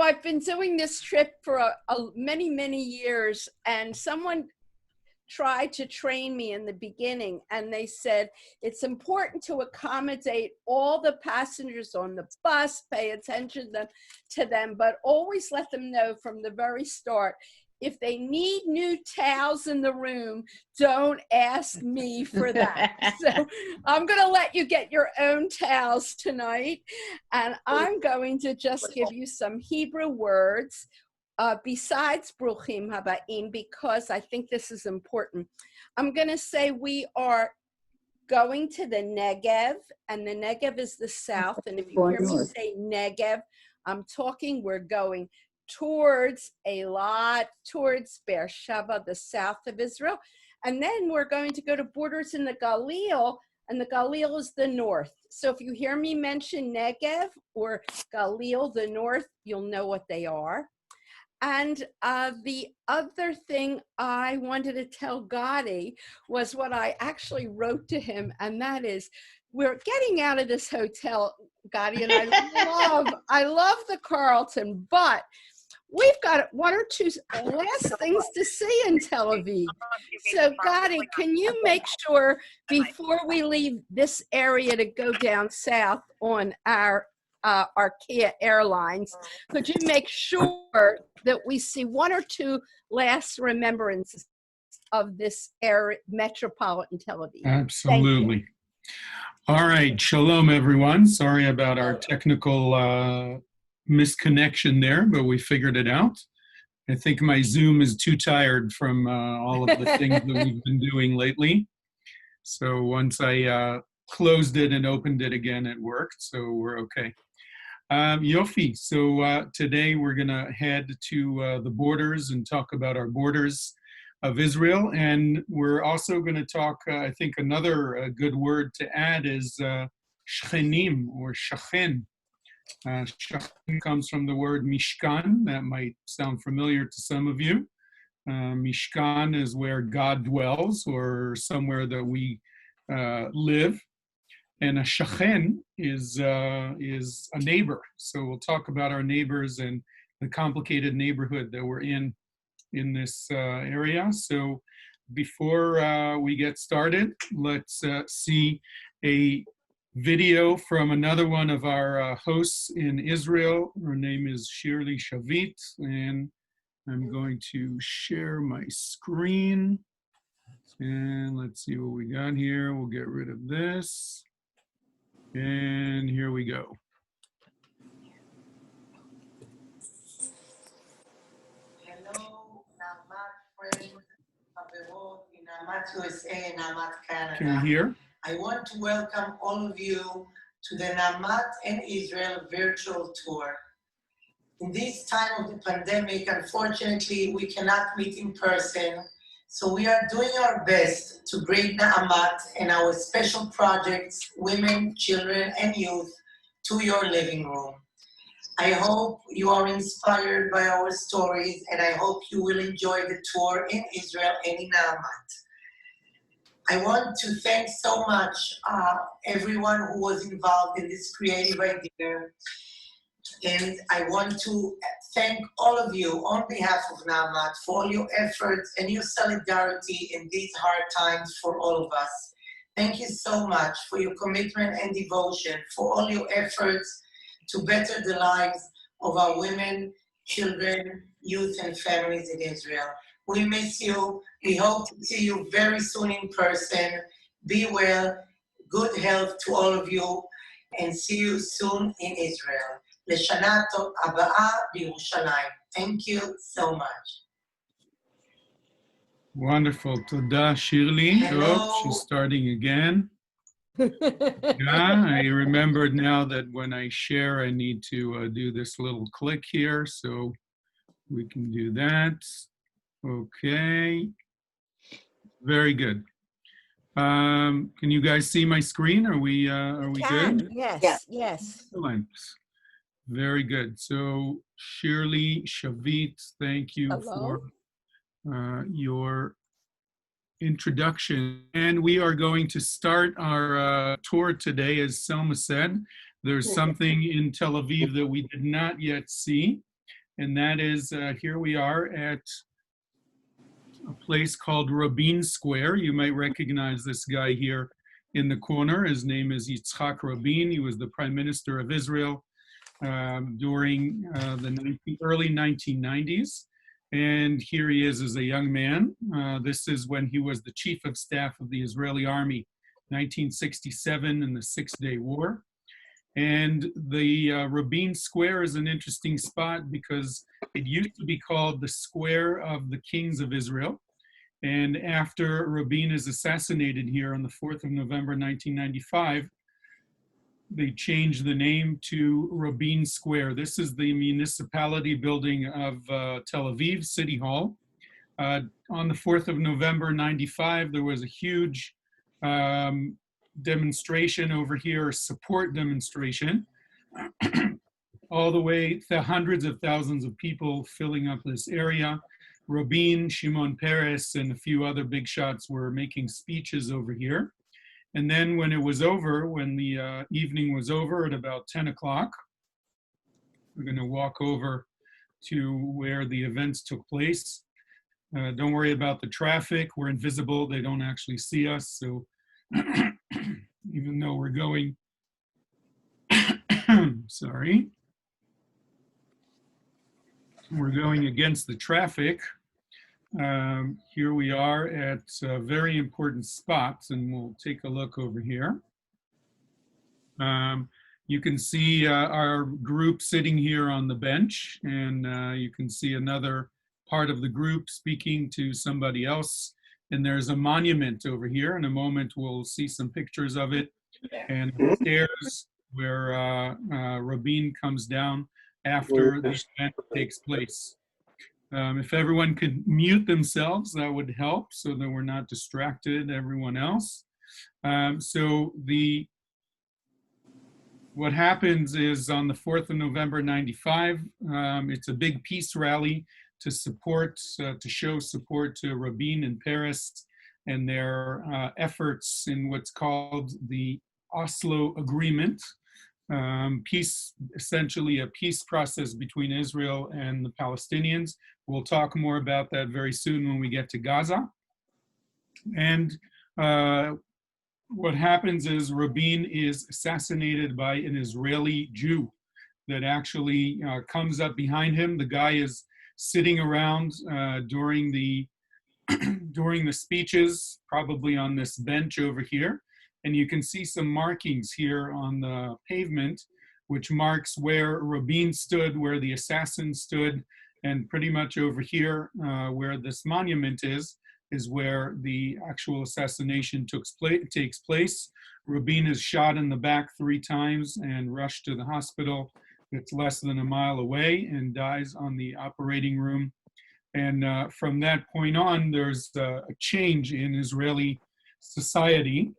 I've been doing this trip for many, many years, and someone tried to train me in the beginning, and they said it's important to accommodate all the passengers on the bus, pay attention to them, but always let them know from the very start, if they need new towels in the room, don't ask me for that. So I'm going to let you get your own towels tonight, and I'm going to just give you some Hebrew words besides Bruchim Habaim, because I think this is important. I'm going to say we are going to the Negev, and the Negev is the south. And if you hear me say Negev, I'm talking, we're going towards Eilat, towards Beersheba, the south of Israel. And then we're going to go to borders in the Galil, and the Galil is the north. So if you hear me mention Negev or Galil, the north, you'll know what they are. And the other thing I wanted to tell Gotti was what I actually wrote to him, and that is, we're getting out of this hotel, Gotti, and I love the Carlton, but we've got one or two last things to see in Tel Aviv. So Gotti, can you make sure before we leave this area to go down south on our Arkia Airlines, could you make sure that we see one or two last remembrances of this area, metropolitan Tel Aviv? Absolutely. All right, shalom everyone. Sorry about our technical misconnection there, but we figured it out. I think my Zoom is too tired from all of the things that we've been doing lately. So once I closed it and opened it again, it worked, so we're okay. Yofi, so today we're going to head to the borders and talk about our borders of Israel. And we're also going to talk, I think another good word to add is shchenim or shachen. Shachen comes from the word mishkan. That might sound familiar to some of you. Mishkan is where God dwells, or somewhere that we live. And a shachen is a neighbor. So we'll talk about our neighbors and the complicated neighborhood that we're in this area. So before we get started, let's see a video from another one of our hosts in Israel. Her name is Shirley Shavit, and I'm going to share my screen. And let's see what we got here. We'll get rid of this. And here we go. Hello, Naamat friends, Haverot in Naamat USA, Naamat Canada. Can you hear? I want to welcome all of you to the Naamat and Israel virtual tour. In this time of the pandemic, unfortunately, we cannot meet in person. So we are doing our best to bring Naamat and our special projects, women, children, and youth, to your living room. I hope you are inspired by our stories, and I hope you will enjoy the tour in Israel and in Naamat. I want to thank so much everyone who was involved in this creative idea. And I want to thank all of you on behalf of Naamat for all your efforts and your solidarity in these hard times for all of us. Thank you so much for your commitment and devotion, for all your efforts to better the lives of our women, children, youth, and families in Israel. We miss you. We hope to see you very soon in person. Be well, good health to all of you, and see you soon in Israel. לשנה הבאה בירושלים. Thank you so much. Wonderful. Toda, Shirley. Oh, she's starting again. Yeah, I remembered now that when I share, I need to do this little click here, so we can do that. Okay. Very good. Can you guys see my screen? Are we good? Yes. Excellent. Very good. So Shirley Shavit, thank you for your introduction. And we are going to start our tour today. As Selma said, there's something in Tel Aviv that we did not yet see. and that is here we are at a place called Rabin Square. You might recognize this guy here in the corner. His name is Yitzhak Rabin. He was the Prime Minister of Israel during the early 1990s. And here he is as a young man. This is when he was the Chief of Staff of the Israeli Army, 1967 in the Six-Day War. And the Rabin Square is an interesting spot because it used to be called the Square of the Kings of Israel. And after Rabin is assassinated here on the 4th of November, 1995, they changed the name to Rabin Square. This is the municipality building of Tel Aviv City Hall. On the 4th of November, 95, there was a huge demonstration over here, support demonstration, all the way to hundreds of thousands of people filling up this area. Rabin, Shimon Peres, and a few other big shots were making speeches over here. And then when it was over, when the evening was over at about 10 o'clock, we're going to walk over to where the events took place. Don't worry about the traffic. We're invisible. They don't actually see us. So even though we're going, sorry, we're going against the traffic. Here we are at very important spots, and we'll take a look over here. You can see our group sitting here on the bench, and you can see another part of the group speaking to somebody else. And there's a monument over here. In a moment, we'll see some pictures of it. And the stairs where Rabin comes down after the event takes place. If everyone could mute themselves, that would help so that we're not distracted, everyone else. What happens is on the 4th of November, 95, it's a big peace rally to support, to show support to Rabin and Peres and their efforts in what's called the Oslo Agreement. Peace, essentially a peace process between Israel and the Palestinians. We'll talk more about that very soon when we get to Gaza. And what happens is Rabin is assassinated by an Israeli Jew that actually comes up behind him. The guy is sitting around during the speeches, probably on this bench over here. And you can see some markings here on the pavement, which marks where Rabin stood, where the assassin stood, and pretty much over here where this monument is where the actual assassination takes place. Rabin is shot in the back 3 times and rushed to the hospital. It's less than a mile away and dies on the operating room. And from that point on, there's a change in Israeli society.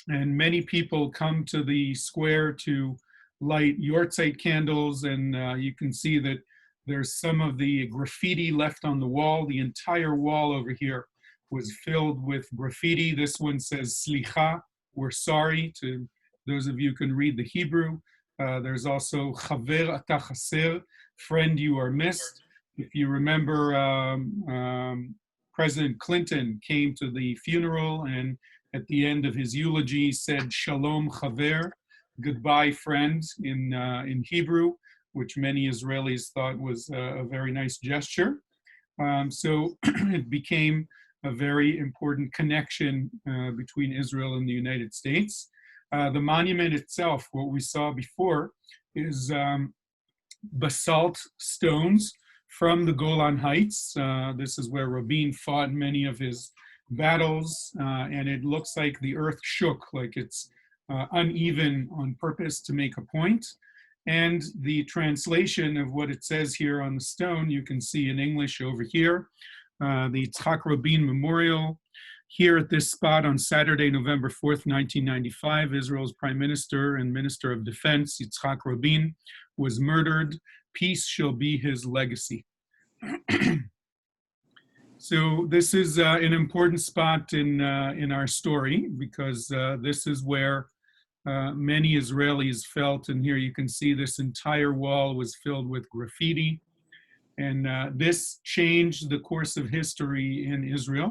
And many people come to the square to light Yortzeit candles, and you can see that there's some of the graffiti left on the wall. The entire wall over here was filled with graffiti. This one says, Slicha, we're sorry, to those of you who can read the Hebrew. There's also Chaver ata chaser, friend, you are missed. If you remember, President Clinton came to the funeral and at the end of his eulogy said, Shalom Chaver, goodbye friend, in Hebrew, which many Israelis thought was a very nice gesture. So it became a very important connection between Israel and the United States. The monument itself, what we saw before, is basalt stones from the Golan Heights. This is where Rabin fought many of his battles, and it looks like the earth shook, like it's uneven on purpose to make a point. And the translation of what it says here on the stone, you can see in English over here, the Yitzhak Rabin Memorial. Here at this spot on Saturday, November 4th, 1995, Israel's Prime Minister and Minister of Defense, Yitzhak Rabin, was murdered. Peace shall be his legacy. So this is an important spot in our story because this is where many Israelis felt, and here you can see this entire wall was filled with graffiti. And this changed the course of history in Israel.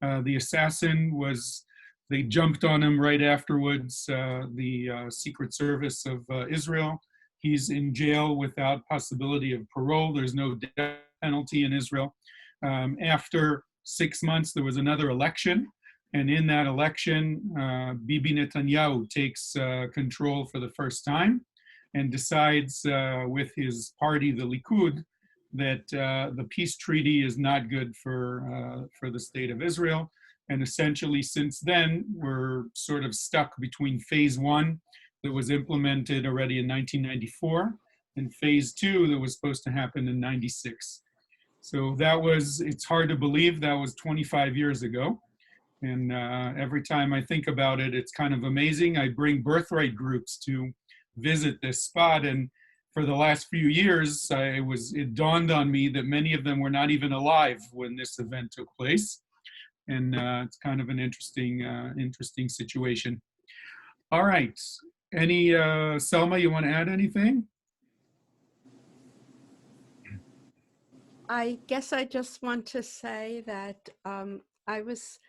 The assassin was, they jumped on him right afterwards, the Secret Service of Israel. He's in jail without possibility of parole. There's no death penalty in Israel. After 6 months, there was another election. And in that election, Bibi Netanyahu takes control for the first time and decides with his party, the Likud, that the peace treaty is not good for the state of Israel. And essentially, since then, we're sort of stuck between phase one that was implemented already in 1994 and phase two that was supposed to happen in 96. So that was, it's hard to believe that was 25 years ago. And every time I think about it, it's kind of amazing. I bring birthright groups to visit this spot. And for the last few years, it dawned on me that many of them were not even alive when this event took place. And it's kind of an interesting situation. All right. Selma, you want to add anything? I guess I just want to say that I was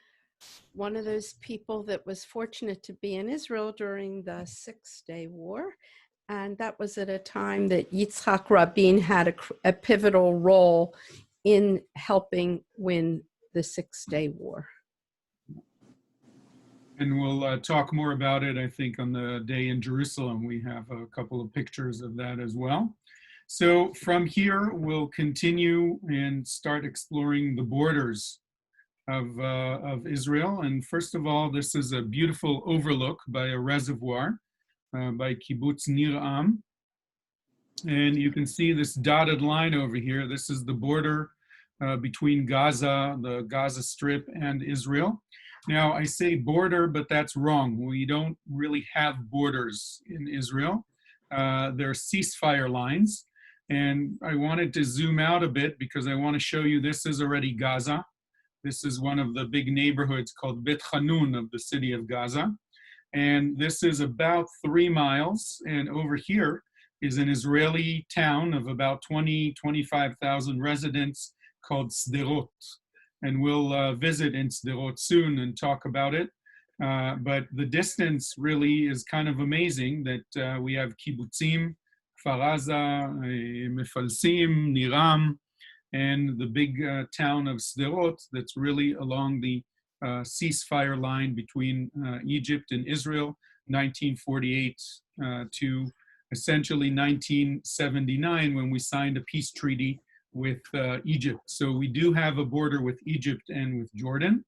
one of those people that was fortunate to be in Israel during the Six-Day War. And that was at a time that Yitzhak Rabin had a pivotal role in helping win the Six-Day War. And we'll talk more about it, I think, on the day in Jerusalem. We have a couple of pictures of that as well. So from here, we'll continue and start exploring the borders of Israel. And first of all, this is a beautiful overlook by a reservoir by Kibbutz Nir Am. And you can see this dotted line over here. This is the border between Gaza, the Gaza Strip, and Israel. Now, I say border, but that's wrong. We don't really have borders in Israel. They're ceasefire lines. And I wanted to zoom out a bit because I want to show you this is already Gaza. This is one of the big neighborhoods called Bet Hanun of the city of Gaza. And this is about 3 miles. And over here is an Israeli town of about 25,000 residents called Sderot. And we'll visit in Sderot soon and talk about it. But the distance really is kind of amazing that we have kibbutzim, Kfar Aza, Mefalsim, Nir Am, and the big town of Sderot that's really along the ceasefire line between Egypt and Israel, 1948 to essentially 1979 when we signed a peace treaty with Egypt. So we do have a border with Egypt and with Jordan,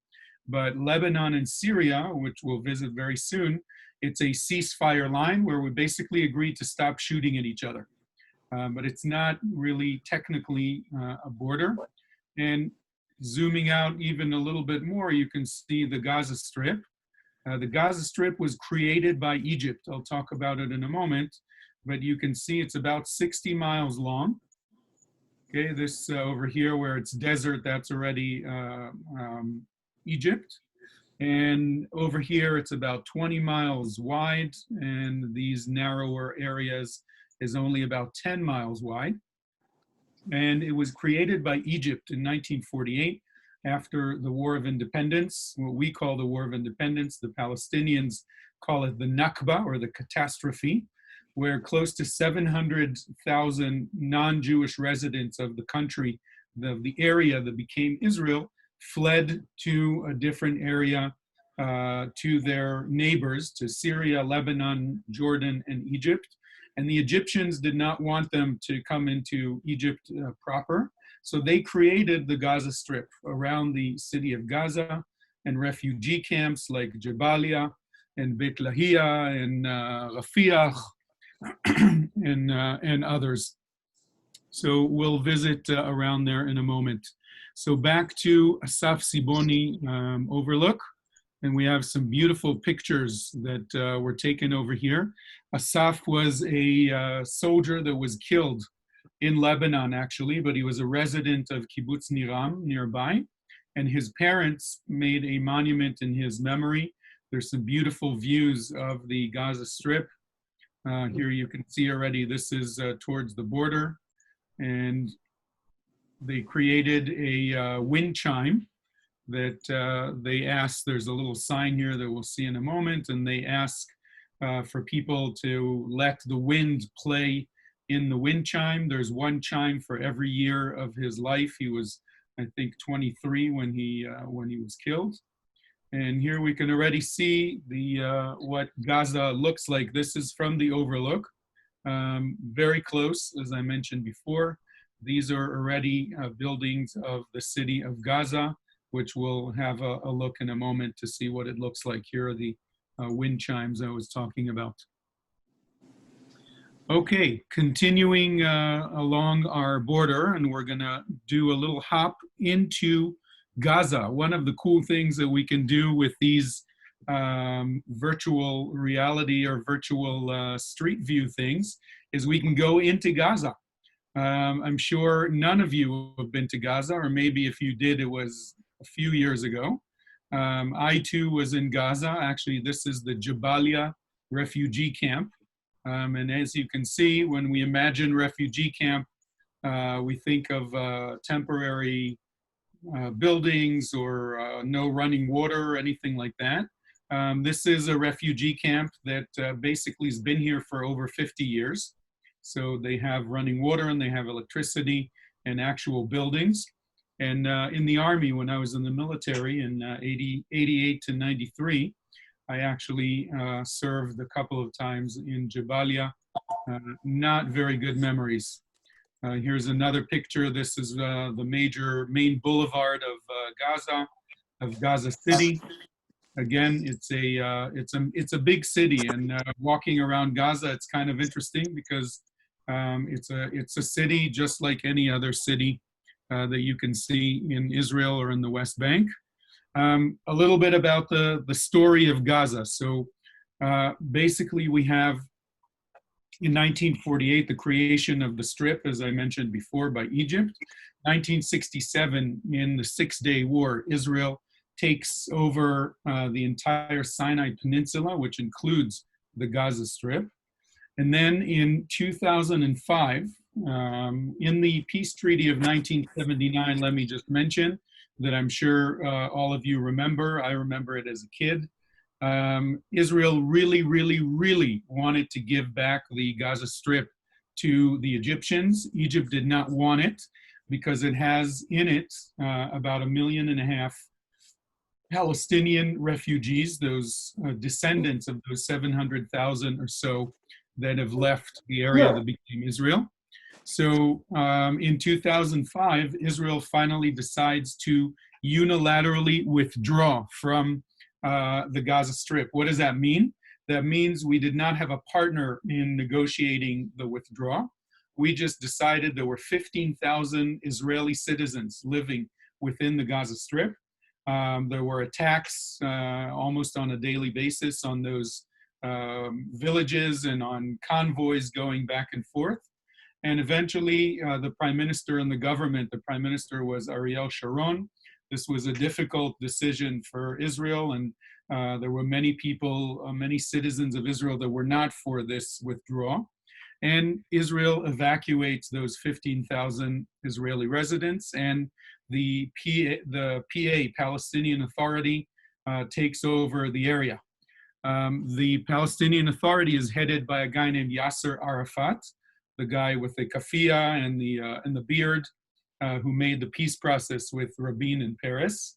but Lebanon and Syria, which we'll visit very soon, it's a ceasefire line where we basically agreed to stop shooting at each other. But it's not really technically a border. And zooming out even a little bit more, you can see the Gaza Strip. The Gaza Strip was created by Egypt. I'll talk about it in a moment, but you can see it's about 60 miles long. Okay, this over here where it's desert, that's already Egypt. And over here, it's about 20 miles wide, and these narrower areas is only about 10 miles wide. And it was created by Egypt in 1948 after the War of Independence, what we call the War of Independence. The Palestinians call it the Nakba, or the catastrophe, where close to 700,000 non-Jewish residents of the country, the area that became Israel, fled to a different area, to their neighbors, to Syria, Lebanon, Jordan, and Egypt. And the Egyptians did not want them to come into Egypt proper. So they created the Gaza Strip around the city of Gaza and refugee camps like Jabalia and Beit Lahia and Rafiah and others. So we'll visit around there in a moment. So back to Asaf Siboni Overlook. And we have some beautiful pictures that were taken over here. Asaf was a soldier that was killed in Lebanon, actually, but he was a resident of Kibbutz Nir Am nearby. And his parents made a monument in his memory. There's some beautiful views of the Gaza Strip. Here you can see already, this is towards the border. And they created a wind chime that they asked, there's a little sign here that we'll see in a moment, and they ask for people to let the wind play in the wind chime. There's one chime for every year of his life. He was, I think, 23 when he was killed. And here we can already see the what Gaza looks like. This is from the overlook, very close, as I mentioned before. These are already buildings of the city of Gaza, which we'll have a look in a moment to see what it looks like. Here are the wind chimes I was talking about. Okay, continuing along our border, and we're gonna do a little hop into Gaza. One of the cool things that we can do with these virtual reality or virtual street view things is we can go into Gaza. I'm sure none of you have been to Gaza, or maybe if you did, it was a few years ago. I too was in Gaza. Actually, this is the Jabalia refugee camp. And as you can see, when we imagine refugee camp, we think of temporary buildings or no running water or anything like that. This is a refugee camp that basically has been here for over 50 years. So they have running water and they have electricity and actual buildings. And in the Army, when I was in the military in 88 to 93, I actually served a couple of times in Jabalia. Not very good memories. Here's another picture. This is the main boulevard of Gaza City. Again, it's a big city, and walking around Gaza, it's kind of interesting because it's a city just like any other city that you can see in Israel or in the West Bank. A little bit about the story of Gaza. So basically we have in 1948 the creation of the Strip, as I mentioned before, by Egypt. 1967, in the Six-Day War, Israel takes over the entire Sinai Peninsula, which includes the Gaza Strip. And then in 2005, in the peace treaty of 1979, let me just mention that I'm sure all of you remember. I remember it as a kid. Israel really wanted to give back the Gaza Strip to the Egyptians. Egypt did not want it because it has in it about 1.5 million Palestinian refugees, those descendants of those 700,000 or so that have left the area that became Israel. So in 2005, Israel finally decides to unilaterally withdraw from the Gaza Strip. What does that mean? That means we did not have a partner in negotiating the withdrawal. We just decided there were 15,000 Israeli citizens living within the Gaza Strip. There were attacks almost on a daily basis on those villages and on convoys going back and forth. And eventually, the prime minister and the government, the prime minister was Ariel Sharon. This was a difficult decision for Israel, and there were many people, many citizens of Israel that were not for this withdrawal. And Israel evacuates those 15,000 Israeli residents, and the PA, Palestinian Authority, takes over the area. The Palestinian Authority is headed by a guy named Yasser Arafat, the guy with the kafia and the beard, who made the peace process with Rabin and Peres.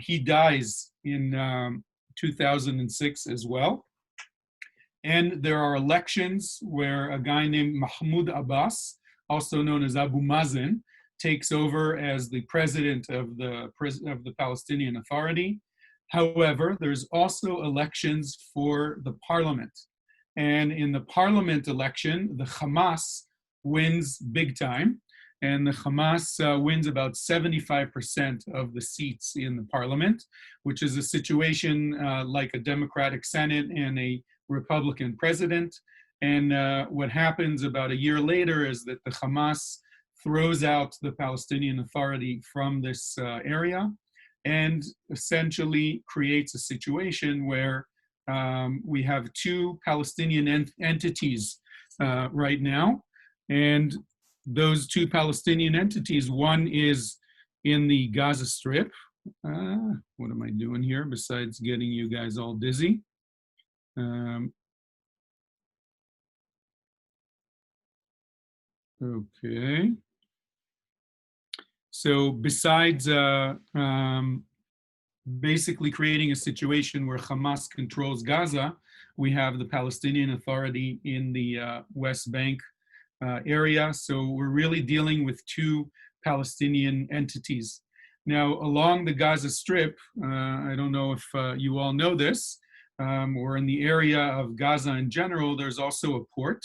He dies in 2006 as well. And there are elections where a guy named Mahmoud Abbas, also known as Abu Mazen, takes over as the president of the Palestinian Authority. However, there's also elections for the parliament. And in the parliament election, the Hamas wins big time. And the Hamas wins about 75% of the seats in the parliament, which is a situation like a Democratic Senate and a Republican president. And what happens about a year later is that the Hamas throws out the Palestinian Authority from this area and essentially creates a situation where we have two Palestinian entities right now. And those two Palestinian entities. One is in the Gaza Strip. What am I doing here besides getting you guys all dizzy? Okay. So besides basically creating a situation where Hamas controls Gaza, we have the Palestinian Authority in the West Bank area. So we're really dealing with two Palestinian entities. Now, along the Gaza Strip, I don't know if you all know this, or in the area of Gaza in general, there's also a port.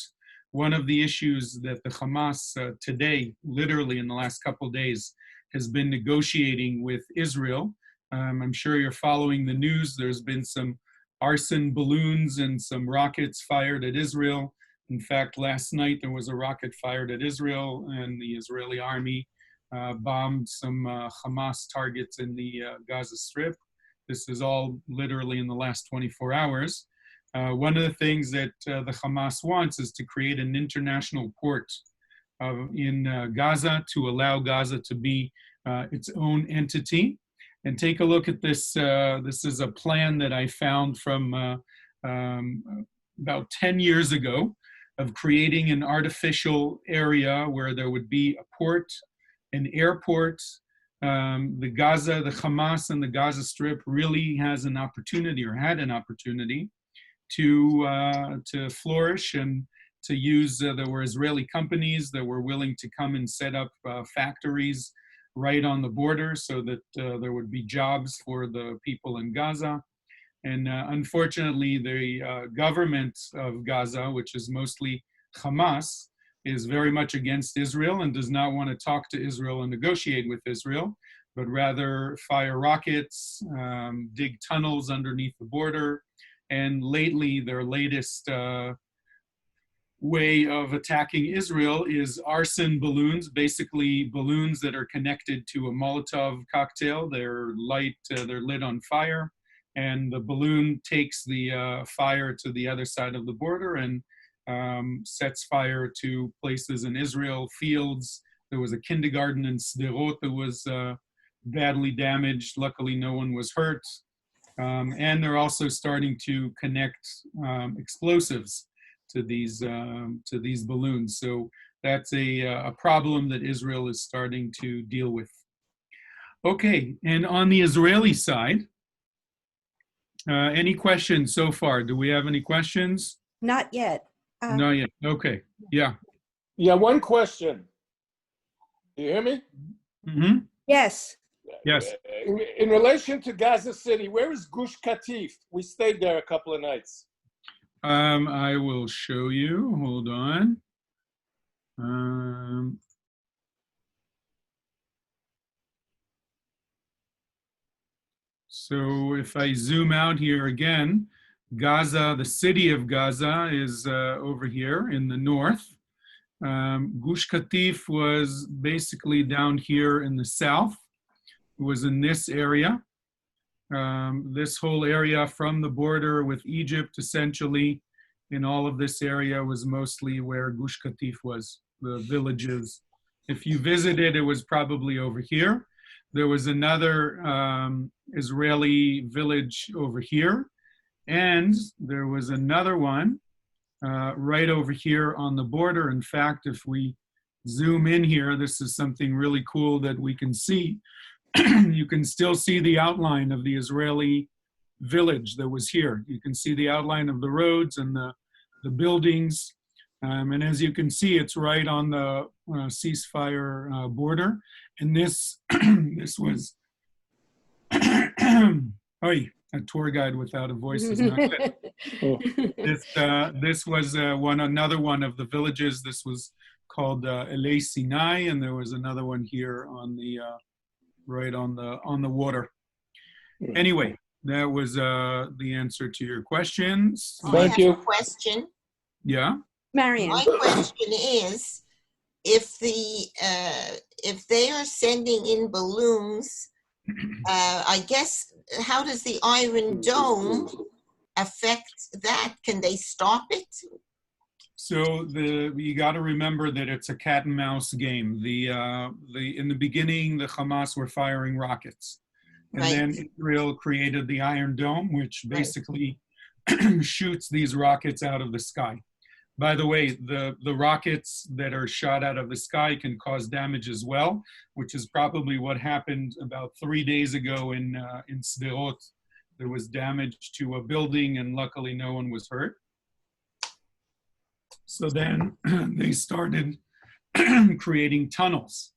One of the issues that the Hamas today, literally in the last couple of days, has been negotiating with Israel. I'm sure you're following the news. There's been some arson balloons and some rockets fired at Israel. In fact, last night there was a rocket fired at Israel, and the Israeli army bombed some Hamas targets in the Gaza Strip. This is all literally in the last 24 hours. One of the things that the Hamas wants is to create an international port in Gaza to allow Gaza to be its own entity. And take a look at this. This is a plan that I found from about 10 years ago of creating an artificial area where there would be a port, an airport. The Hamas and the Gaza Strip really has an opportunity, or had an opportunity, to flourish and to use. There were Israeli companies that were willing to come and set up factories right on the border so that there would be jobs for the people in Gaza. And unfortunately, the government of Gaza, which is mostly Hamas, is very much against Israel and does not want to talk to Israel and negotiate with Israel, but rather fire rockets, dig tunnels underneath the border. And lately, their latest way of attacking Israel is arson balloons, basically balloons that are connected to a Molotov cocktail. They're lit on fire, and the balloon takes the fire to the other side of the border and sets fire to places in Israel, fields. There was a kindergarten in Sderot that was badly damaged. Luckily, no one was hurt. And they're also starting to connect explosives to these balloons. So that's a problem that Israel is starting to deal with. Okay, and on the Israeli side, any questions so far? Do we have any questions? Not yet. Not yet. Okay. Yeah. Yeah, one question. Do you hear me? Mm-hmm. Yes. Yes. In relation to Gaza City, where is Gush Katif? We stayed there a couple of nights. I will show you. Hold on. So if I zoom out here again, Gaza, the city of Gaza, is over here in the north. Gush Katif was basically down here in the south. It was in this area. This whole area from the border with Egypt, essentially, in all of this area was mostly where Gush Katif was, the villages. If you visited, it was probably over here. There was another Israeli village over here, and there was another one right over here on the border. In fact, if we zoom in here, this is something really cool that we can see. You can still see the outline of the Israeli village that was here. You can see the outline of the roads and the buildings. And as you can see, it's right on the ceasefire border. And this, this was, a tour guide without a voice is not good. This was another one of the villages. This was called Elei Sinai, and there was another one here on the right on the water. Anyway, that was the answer to your questions. Thank you. I have a question. Yeah. Marion. My question is, if they are sending in balloons, I guess, how does the Iron Dome affect that? Can they stop it? So you got to remember that it's a cat and mouse game. In the beginning, the Hamas were firing rockets, and Right. then Israel created the Iron Dome, which Right. basically shoots these rockets out of the sky. By the way, the rockets that are shot out of the sky can cause damage as well, which is probably what happened about 3 days ago in Sderot. There was damage to a building, and luckily no one was hurt. So then they started creating tunnels.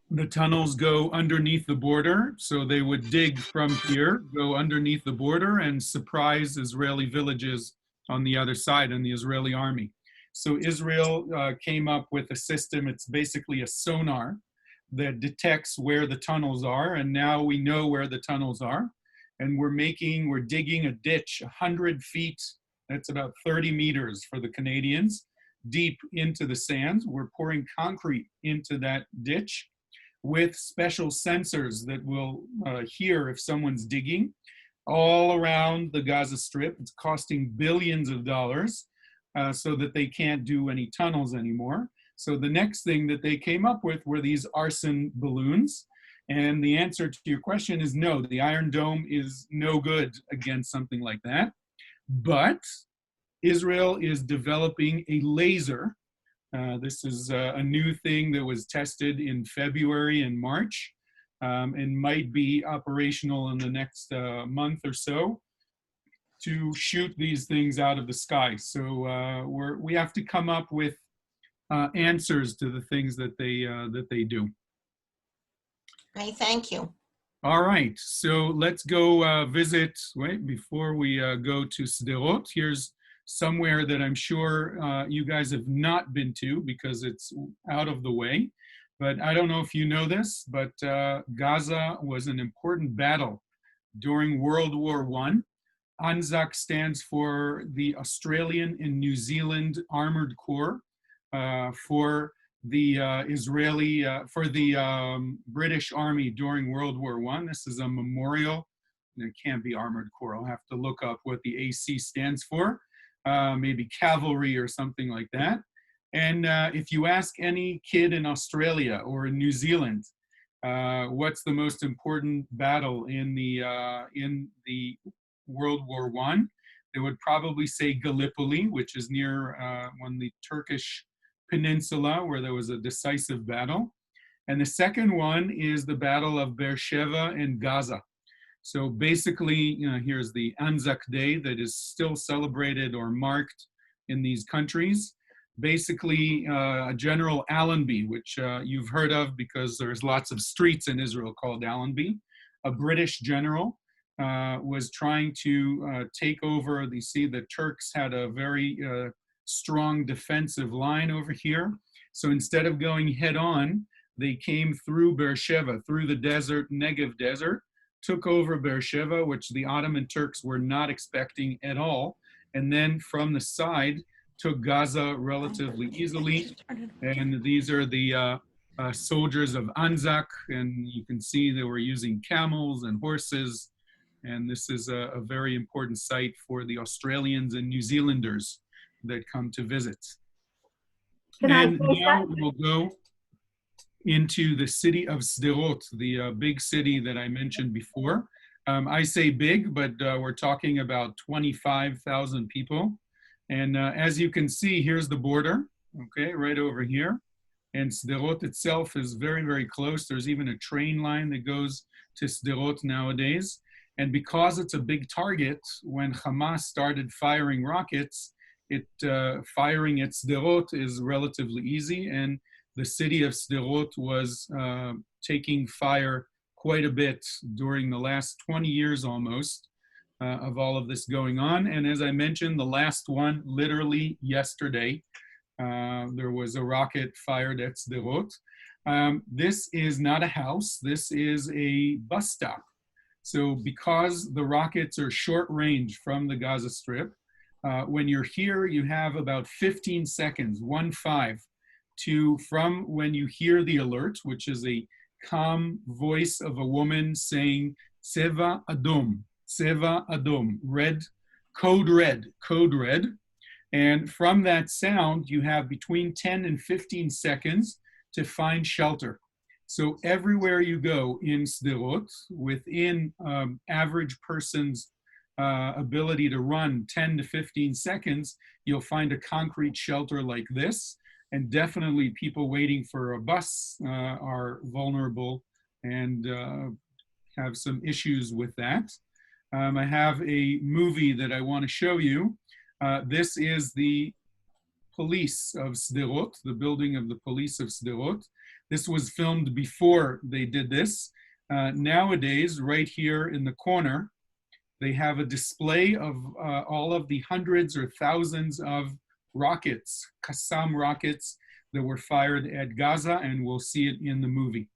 The tunnels go underneath the border, so they would dig from here, go underneath the border, and surprise Israeli villages on the other side and the Israeli army. So Israel came up with a system. It's basically a sonar that detects where the tunnels are, and now we know where the tunnels are. And we're digging a ditch 100 feet, that's about 30 meters for the Canadians, deep into the sand. We're pouring concrete into that ditch with special sensors that will hear if someone's digging all around the Gaza Strip. It's costing billions of dollars so that they can't do any tunnels anymore. So the next thing that they came up with were these arson balloons. And the answer to your question is no, the Iron Dome is no good against something like that. But Israel is developing a laser. This is a new thing that was tested in February and March and might be operational in the next month or so to shoot these things out of the sky. So we have to come up with answers to the things that they do. Great, thank you. All right, so let's go visit, before we go to Sderot, here's somewhere that I'm sure you guys have not been to because it's out of the way. But I don't know if you know this, but Gaza was an important battle during World War I. ANZAC stands for the Australian and New Zealand Armored Corps, for the British Army during World War I. This is a memorial. It can't be Armored Corps. I'll have to look up what the AC stands for. Maybe cavalry or something like that. And if you ask any kid in Australia or in New Zealand, what's the most important battle in the World War I, they would probably say Gallipoli, which is near on the Turkish peninsula where there was a decisive battle. And the second one is the Battle of Beersheba and Gaza. So basically, here's the Anzac Day that is still celebrated or marked in these countries. Basically, General Allenby, which you've heard of because there's lots of streets in Israel called Allenby, a British general, was trying to take over. You see, the Turks had a very strong defensive line over here. So instead of going head on, they came through Beersheba, through the desert, Negev desert, took over Beersheba, which the Ottoman Turks were not expecting at all. And then from the side, took Gaza relatively easily. And these are the soldiers of Anzac. And you can see they were using camels and horses. And this is a very important site for the Australians and New Zealanders that come to visit. And now we'll go into the city of Sderot, the big city that I mentioned before. I say big, but we're talking about 25,000 people. And as you can see, here's the border, okay, right over here. And Sderot itself is very, very close. There's even a train line that goes to Sderot nowadays. And because it's a big target, when Hamas started firing rockets, firing at Sderot is relatively easy. And the city of Sderot was taking fire quite a bit during the last 20 years almost of all of this going on. And as I mentioned, the last one, literally yesterday, there was a rocket fired at Sderot. This is not a house, this is a bus stop. So because the rockets are short range from the Gaza Strip, when you're here, you have about 15 seconds, 1-5, from when you hear the alert, which is a calm voice of a woman saying, Tseva Adom, red code red, code red. And from that sound, you have between 10 and 15 seconds to find shelter. So everywhere you go in Sderot, within average person's ability to run 10 to 15 seconds, you'll find a concrete shelter like this. And definitely people waiting for a bus are vulnerable and have some issues with that. I have a movie that I want to show you. This is the police of Sderot, the building of the police of Sderot. This was filmed before they did this. Nowadays, right here in the corner, they have a display of all of the hundreds or thousands of rockets, Qassam rockets that were fired at Gaza, and we'll see it in the movie.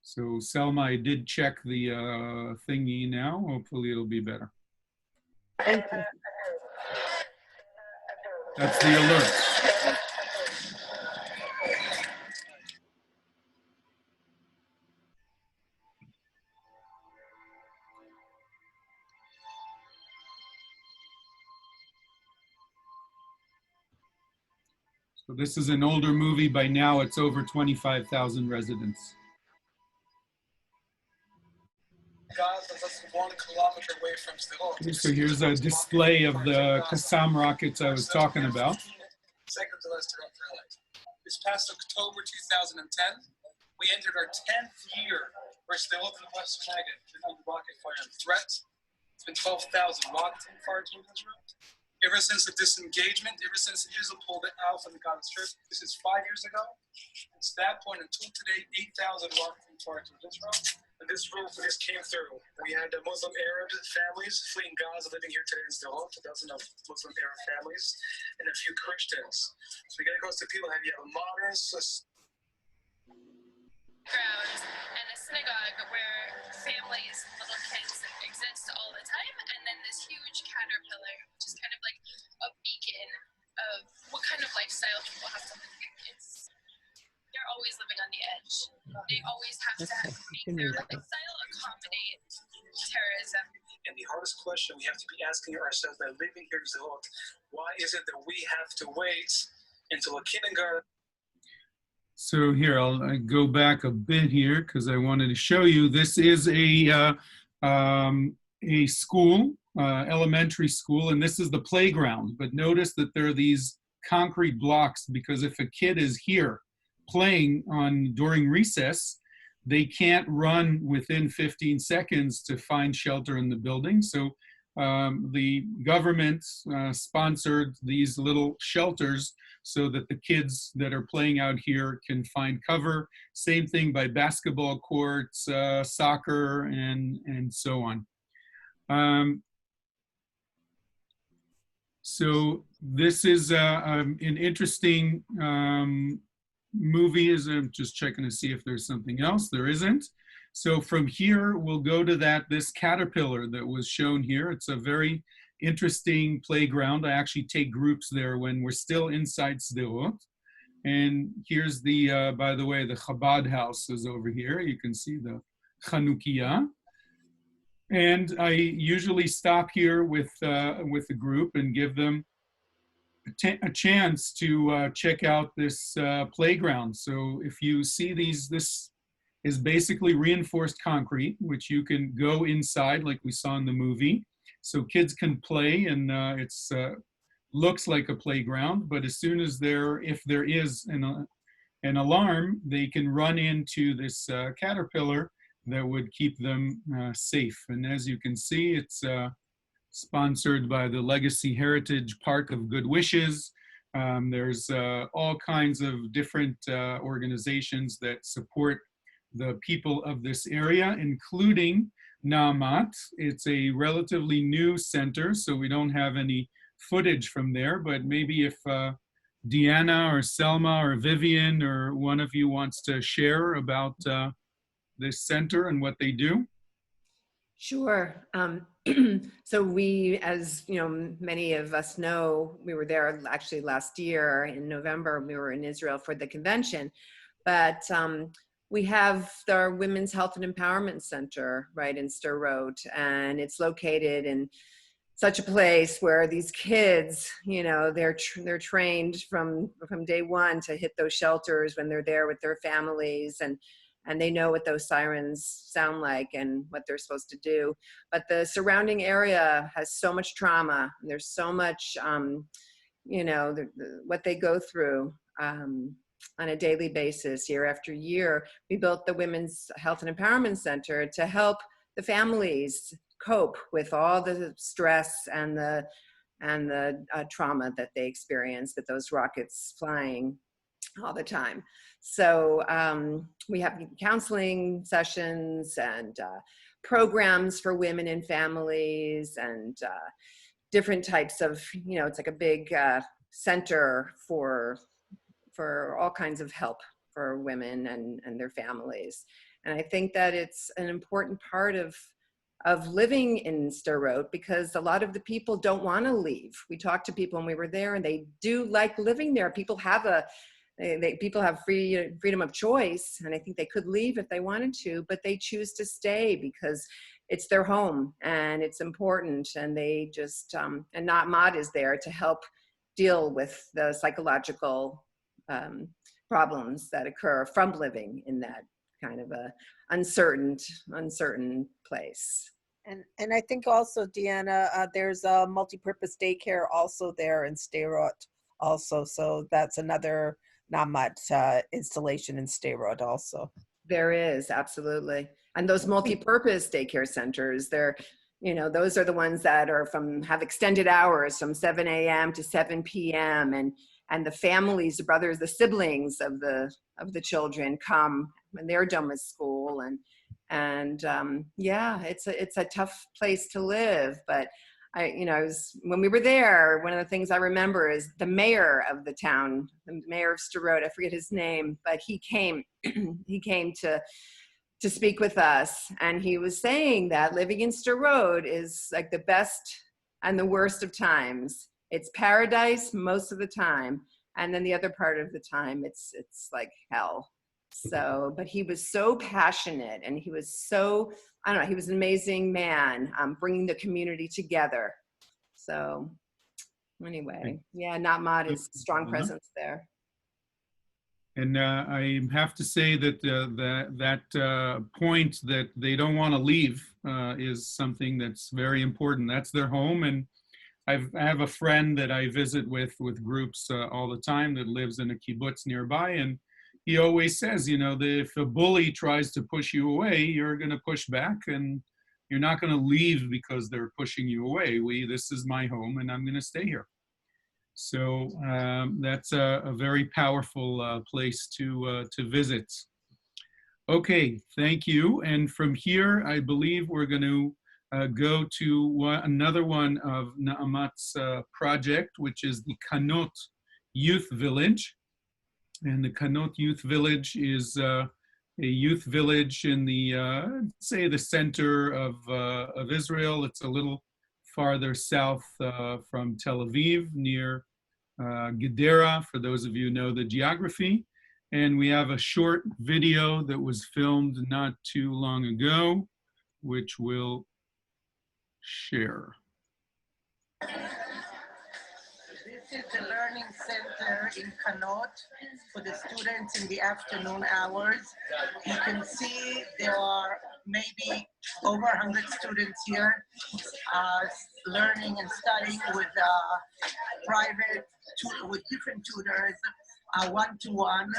So Selma, I did check the thingy now. Hopefully it'll be better. Thank you. That's the alert. So this is an older movie. By now it's over 25,000 residents. Gaza is 1 kilometer away from Sderot. So here's a display of the Qassam rockets I was talking about. Second to last around Fairlight. This past October 2010, we entered our 10th year where Sderot and West Maggot been under rocket fire and threat. It's been 12,000 rockets fired to Israel. Ever since the disengagement, ever since Israel pulled it out from the Gaza Strip, this is 5 years ago. Since that point until today, 8,000 rockets fired to Israel. And this roof just came through. We had Muslim Arab families fleeing Gaza living here today in Sderot, a dozen of Muslim Arab families, and a few Christians. So we gotta go to people, you have a modern ground and a synagogue where families, little kids exist all the time, and then this huge caterpillar, which is kind of like a beacon of what kind of lifestyle people have to live. They're always living on the edge. They always have to make their lifestyle accommodate terrorism. And the hardest question we have to be asking ourselves by living here in Sderot, why is it that we have to wait until a kindergarten? So here, I'll go back a bit here because I wanted to show you. This is a school, elementary school, and this is the playground. But notice that there are these concrete blocks because if a kid is here playing during recess, they can't run within 15 seconds to find shelter in the building. So the government sponsored these little shelters so that the kids that are playing out here can find cover. Same thing by basketball courts, soccer, and so on. So this is an interesting movie. I'm just checking to see if there's something else. There isn't. So from here, we'll go to this caterpillar that was shown here. It's a very interesting playground. I actually take groups there when we're still inside Sderot. And here's by the way, the Chabad house is over here. You can see the Chanukiah. And I usually stop here with the group and give them a chance to check out this playground. So if you see this is basically reinforced concrete, which you can go inside like we saw in the movie. So kids can play, and it's looks like a playground, but as soon as if there is an alarm, they can run into this caterpillar that would keep them safe. And as you can see, it's sponsored by the Legacy Heritage Park of Good Wishes. There's all kinds of different organizations that support the people of this area, including Naamat. It's a relatively new center, so we don't have any footage from there, but maybe if Deanna or Selma or Vivian or one of you wants to share about this center and what they do. Sure. So we, as you know, many of us know, we were there actually last year in November. We were in Israel for the convention, but we have our Women's Health and Empowerment Center right in Sderot, and it's located in such a place where these kids, you know, they're trained from day one to hit those shelters when they're there with their families, and they know what those sirens sound like and what they're supposed to do. But the surrounding area has so much trauma. And there's so much, you know, what they go through on a daily basis, year after year. We built the Women's Health and Empowerment Center to help the families cope with all the stress and the trauma that they experience with those rockets flying all the time. So we have counseling sessions and programs for women and families, and different types of, you know, it's like a big center for all kinds of help for women and their families. And I think that it's an important part of living in Sderot, because a lot of the people don't want to leave. We talked to people when we were there, and they do like living there. People have people have freedom of choice, and I think they could leave if they wanted to, but they choose to stay because it's their home and it's important. And they just and Na'amat is there to help deal with the psychological problems that occur from living in that kind of a uncertain place. And I think also, Deanna, there's a multi-purpose daycare also there in Sderot also. So that's another Na'amat installation in Sderot also. There is, absolutely. And those multi-purpose daycare centers, they're, you know, those are the ones that are have extended hours from 7 a.m. to 7 p.m. And the families, the brothers, the siblings of the children come when they're done with school. And yeah, it's a tough place to live. But when we were there, one of the things I remember is the mayor of the town, the mayor of Sderot, I forget his name, but he came to speak with us. And he was saying that living in Sderot is like the best and the worst of times. It's paradise most of the time. And then the other part of the time, it's like hell. So, but he was so passionate, and he was so, I don't know, he was an amazing man, bringing the community together. So anyway, yeah, Na'amat is a strong presence there. And I have to say that that point that they don't want to leave is something that's very important. That's their home. And I have a friend that I visit with groups all the time that lives in a kibbutz nearby. And he always says, you know, that if a bully tries to push you away, you're going to push back, and you're not going to leave because they're pushing you away. This is my home, and I'm going to stay here. So that's a very powerful place to visit. Okay, thank you. And from here, I believe we're going to go to another one of Na'amat's project, which is the Kanot Youth Village. And the Kanot Youth Village is a youth village in the, say, the center of Israel. It's a little farther south from Tel Aviv, near Gedera, for those of you who know the geography. And we have a short video that was filmed not too long ago, which we'll share. This is the Learning Center in Kanot for the students in the afternoon hours. You can see there are maybe over 100 students here learning and studying with with different tutors, one-to-one,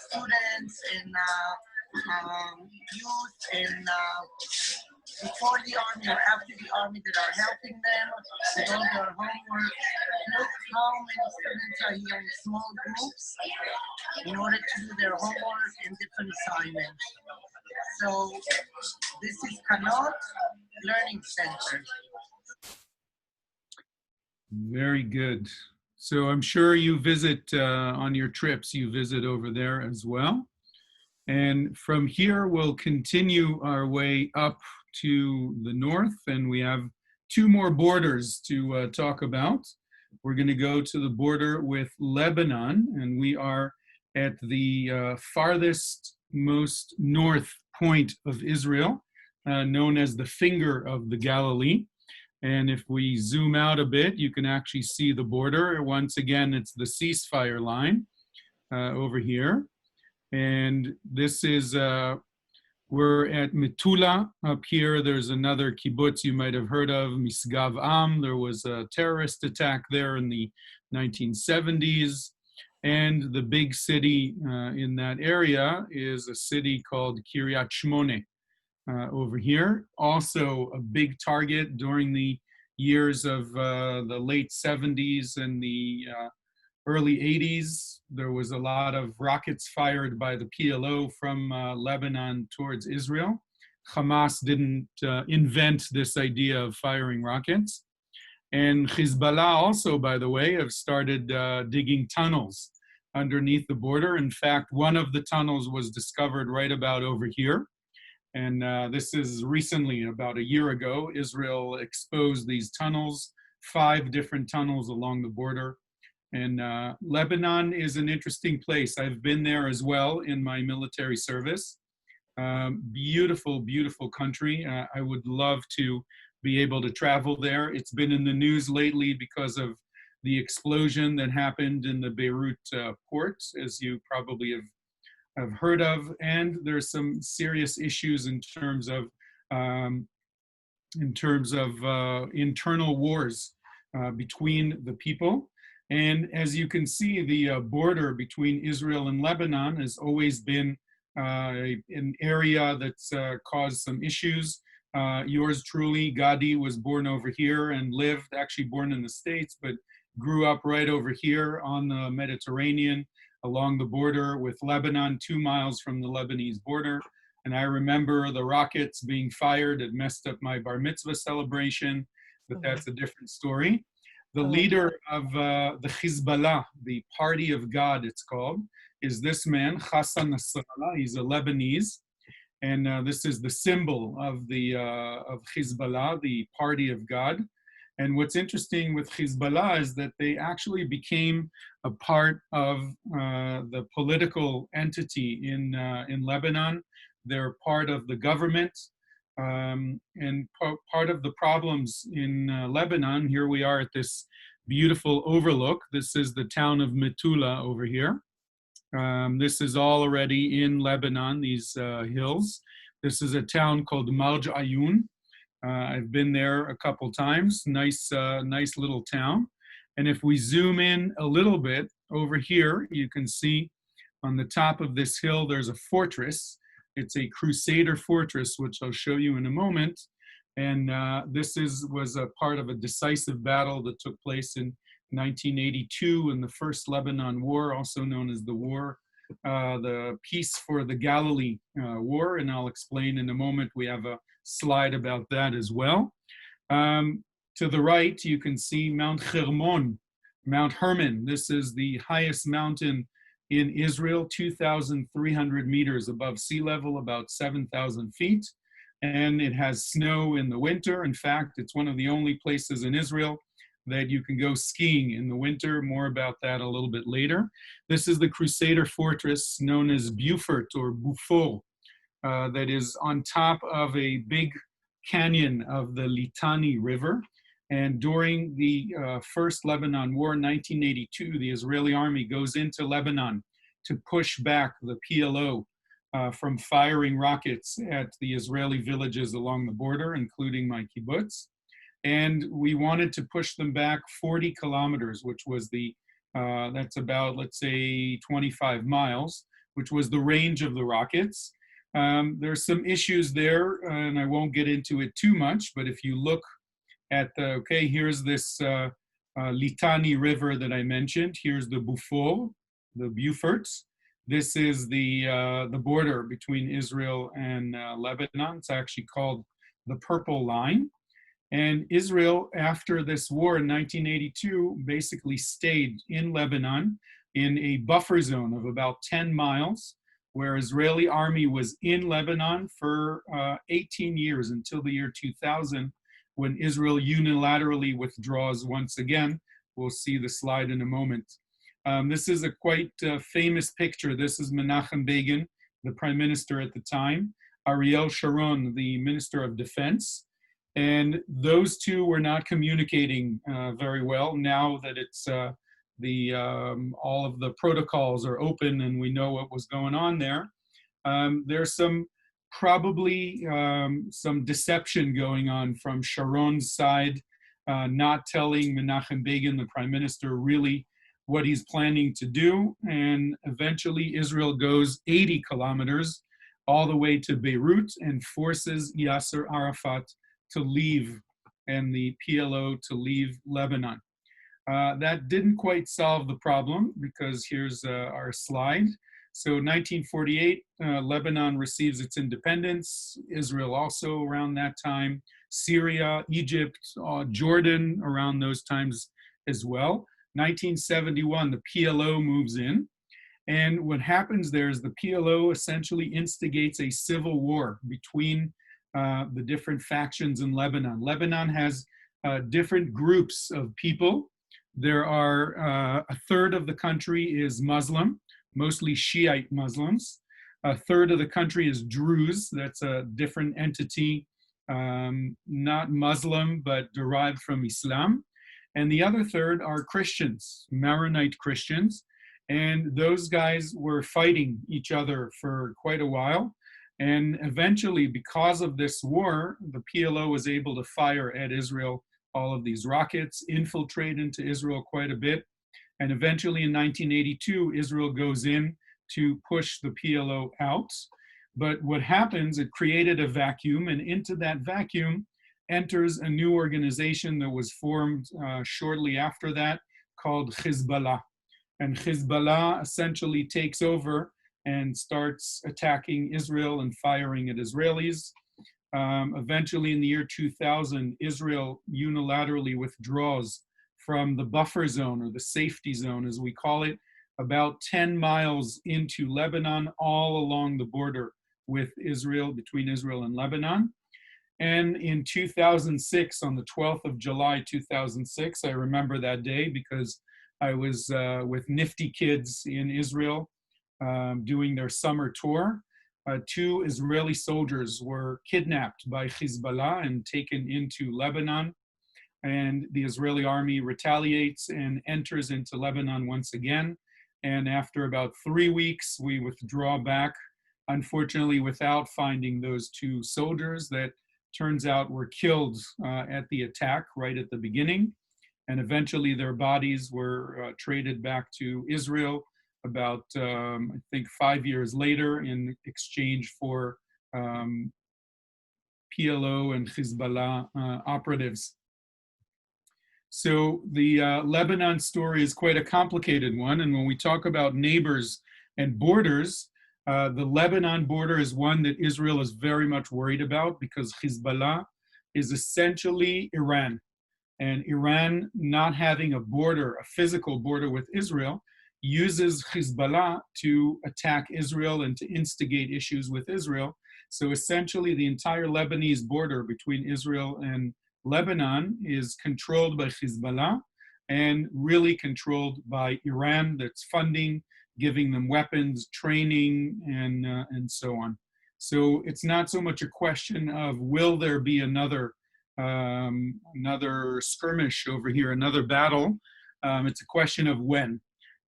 students and youth and before the army or after the army that are helping them with all their homework. Look how many students are here in small groups in order to do their homework and different assignments. So this is Kanot Learning Center. Very good. So I'm sure you visit on your trips, you visit over there as well. And from here, we'll continue our way up to the north, and we have two more borders to talk about. We're going to go to the border with Lebanon, and we are at the farthest most north point of Israel, known as the Finger of the Galilee. And if we zoom out a bit, you can actually see the border. Once again, it's the ceasefire line over here. And this is, we're at Metula up here. There's another kibbutz you might have heard of, Misgav Am. There was a terrorist attack there in the 1970s. And the big city in that area is a city called Kiryat Shmone over here. Also a big target during the years of the late 70s and the early 80s. There was a lot of rockets fired by the PLO from Lebanon towards Israel. Hamas didn't invent this idea of firing rockets. And Hezbollah also, by the way, have started digging tunnels underneath the border. In fact, one of the tunnels was discovered right about over here. And this is recently, about a year ago, Israel exposed these tunnels, 5 different tunnels along the border. And Lebanon is an interesting place. I've been there as well in my military service. Beautiful, beautiful country. I would love to be able to travel there. It's been in the news lately because of the explosion that happened in the Beirut port, as you probably have heard of. And there's some serious issues in terms of internal wars between the people. And as you can see, the border between Israel and Lebanon has always been an area that's caused some issues. Yours truly, Gadi, was born over here and lived, actually born in the States, but grew up right over here on the Mediterranean along the border with Lebanon, 2 miles from the Lebanese border. And I remember the rockets being fired. It messed up my bar mitzvah celebration, but that's a different story. The leader of the Hezbollah, the Party of God, it's called, is this man, Hassan Nasrallah. He's a Lebanese. And this is the symbol of Hezbollah, the Party of God. And what's interesting with Hezbollah is that they actually became a part of the political entity in Lebanon. They're part of the government. And part of the problems in Lebanon, here we are at this beautiful overlook. This is the town of Metula over here. This is all already in Lebanon, these hills. This is a town called Marj Ayun. I've been there a couple times. Nice little town. And if we zoom in a little bit over here, you can see on the top of this hill, there's a fortress. It's a Crusader fortress, which I'll show you in a moment. And this was a part of a decisive battle that took place in 1982 in the First Lebanon War, also known as the Peace for the Galilee War. And I'll explain in a moment. We have a slide about that as well. To the right, you can see Mount Hermon, Mount Hermon. This is the highest mountain in Israel, 2,300 meters above sea level, about 7,000 feet. And it has snow in the winter. In fact, it's one of the only places in Israel that you can go skiing in the winter. More about that a little bit later. This is the Crusader fortress known as Beaufort or Beaufort, that is on top of a big canyon of the Litani River. And during the First Lebanon War in 1982, the Israeli army goes into Lebanon to push back the PLO from firing rockets at the Israeli villages along the border, including my kibbutz. And we wanted to push them back 40 kilometers, which was that's about, let's say, 25 miles, which was the range of the rockets. There's some issues there, and I won't get into it too much, but if you look at here's this Litani River that I mentioned. Here's the Beaufort, the Beauforts. This is the border between Israel and Lebanon. It's actually called the Purple Line. And Israel, after this war in 1982, basically stayed in Lebanon in a buffer zone of about 10 miles, where Israeli army was in Lebanon for 18 years until the year 2000, when Israel unilaterally withdraws once again. We'll see the slide in a moment. This is a quite famous picture. This is Menachem Begin, the prime minister at the time, Ariel Sharon, the minister of defense. And those two were not communicating very well. Now that it's all of the protocols are open and we know what was going on there, there's probably some deception going on from Sharon's side, not telling Menachem Begin, the prime minister, really what he's planning to do. And eventually Israel goes 80 kilometers all the way to Beirut and forces Yasser Arafat to leave and the PLO to leave Lebanon. That didn't quite solve the problem, because here's our slide. So 1948, Lebanon receives its independence. Israel also around that time. Syria, Egypt, Jordan around those times as well. 1971, the PLO moves in. And what happens there is the PLO essentially instigates a civil war between the different factions in Lebanon. Lebanon has different groups of people. There are a third of the country is Muslim, mostly Shiite Muslims. A third of the country is Druze. That's a different entity, not Muslim, but derived from Islam. And the other third are Christians, Maronite Christians. And those guys were fighting each other for quite a while. And eventually, because of this war, the PLO was able to fire at Israel all of these rockets, infiltrate into Israel quite a bit. And eventually in 1982, Israel goes in to push the PLO out. But what happens, it created a vacuum, and into that vacuum enters a new organization that was formed shortly after that called Hezbollah. And Hezbollah essentially takes over and starts attacking Israel and firing at Israelis. Eventually in the year 2000, Israel unilaterally withdraws from the buffer zone, or the safety zone as we call it, about 10 miles into Lebanon, all along the border with Israel, between Israel and Lebanon. And in 2006, on the 12th of July, 2006, I remember that day because I was with Nifty Kids in Israel doing their summer tour. 2 Israeli soldiers were kidnapped by Hezbollah and taken into Lebanon. And the Israeli army retaliates and enters into Lebanon once again. And after about 3 weeks, we withdraw back, unfortunately without finding those 2 soldiers that turns out were killed at the attack right at the beginning. And eventually their bodies were traded back to Israel about, I think, 5 years later in exchange for PLO and Hezbollah operatives. So the Lebanon story is quite a complicated one. And when we talk about neighbors and borders, the Lebanon border is one that Israel is very much worried about, because Hezbollah is essentially Iran. And Iran, not having a border, a physical border with Israel, uses Hezbollah to attack Israel and to instigate issues with Israel. So essentially the entire Lebanese border between Israel and Lebanon is controlled by Hezbollah and really controlled by Iran, that's funding, giving them weapons, training, and so on. So it's not so much a question of will there be another skirmish over here, another battle. It's a question of when.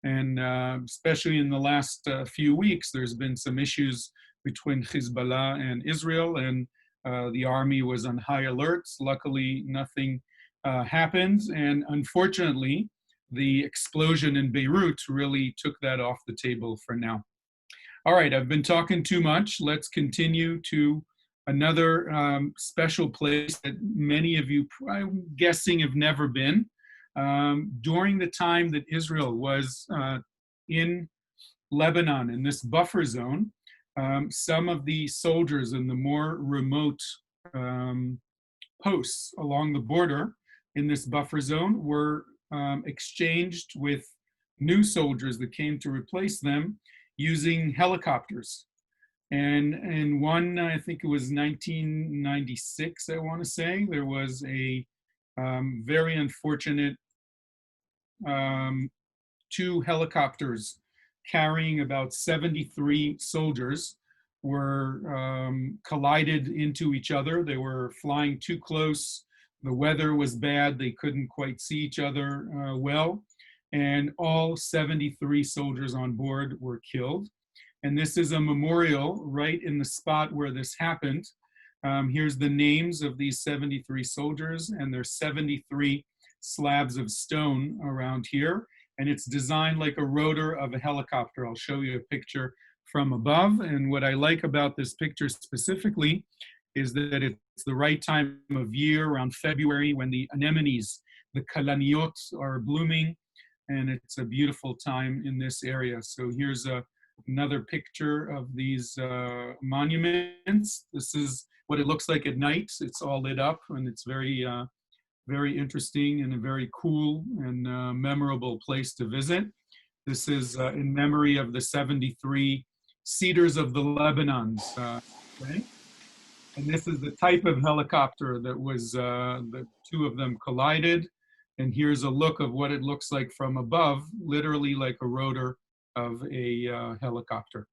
And especially in the last few weeks, there's been some issues between Hezbollah and Israel, and the army was on high alert. Luckily, nothing happened. And unfortunately, the explosion in Beirut really took that off the table for now. All right, I've been talking too much. Let's continue to another special place that many of you, I'm guessing, have never been. During the time that Israel was in Lebanon, in this buffer zone, some of the soldiers in the more remote posts along the border in this buffer zone were exchanged with new soldiers that came to replace them using helicopters. And in one, I think it was 1996, I want to say, there was a very unfortunate 2 helicopters carrying about 73 soldiers were collided into each other. They were flying too close. The weather was bad. They couldn't quite see each other well. And all 73 soldiers on board were killed. And this is a memorial right in the spot where this happened. Here's the names of these 73 soldiers, and there's 73 slabs of stone around here. And it's designed like a rotor of a helicopter. I'll show you a picture from above. And what I like about this picture specifically is that it's the right time of year, around February, when the anemones, the kalaniot, are blooming. And it's a beautiful time in this area. So here's another picture of these monuments. This is what it looks like at night. It's all lit up, and it's very, very interesting and a very cool and memorable place to visit. This is in memory of the 73 Cedars of the Lebanons. Okay? And this is the type of helicopter that was, the two of them collided. And here's a look of what it looks like from above, literally like a rotor of a helicopter.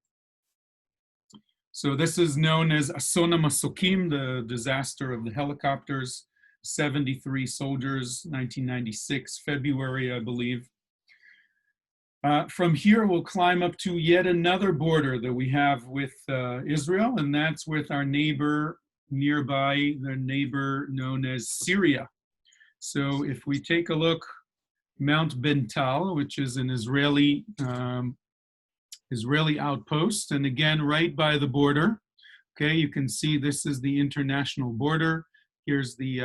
So this is known as Ason HaMasokim, the disaster of the helicopters. 73 soldiers, 1996, February, I believe. From here, we'll climb up to yet another border that we have with Israel, and that's with our neighbor nearby, the neighbor known as Syria. So if we take a look, Mount Bental, which is an Israeli outpost, and again, right by the border. Okay, you can see this is the international border. Here's the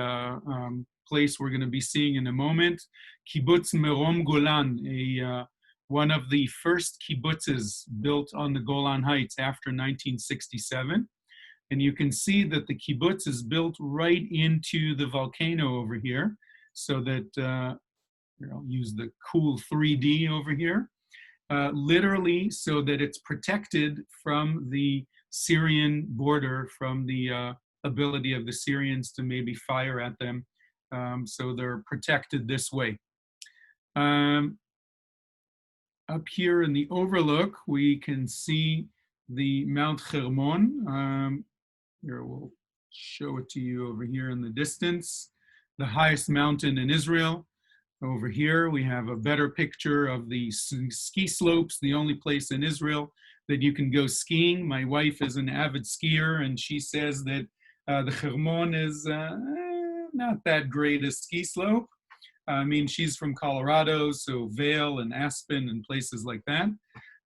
place we're going to be seeing in a moment. Kibbutz Merom Golan, one of the first kibbutzes built on the Golan Heights after 1967. And you can see that the kibbutz is built right into the volcano over here, so that, I'll use the cool 3D over here, literally so that it's protected from the Syrian border, from the ability of the Syrians to maybe fire at them. So they're protected this way. Up here in the overlook, we can see the Mount Hermon. Here, we'll show it to you over here in the distance. The highest mountain in Israel. Over here, we have a better picture of the ski slopes, the only place in Israel that you can go skiing. My wife is an avid skier, and she says that the Hermon is not that great a ski slope. I mean, she's from Colorado, so Vail and Aspen and places like that.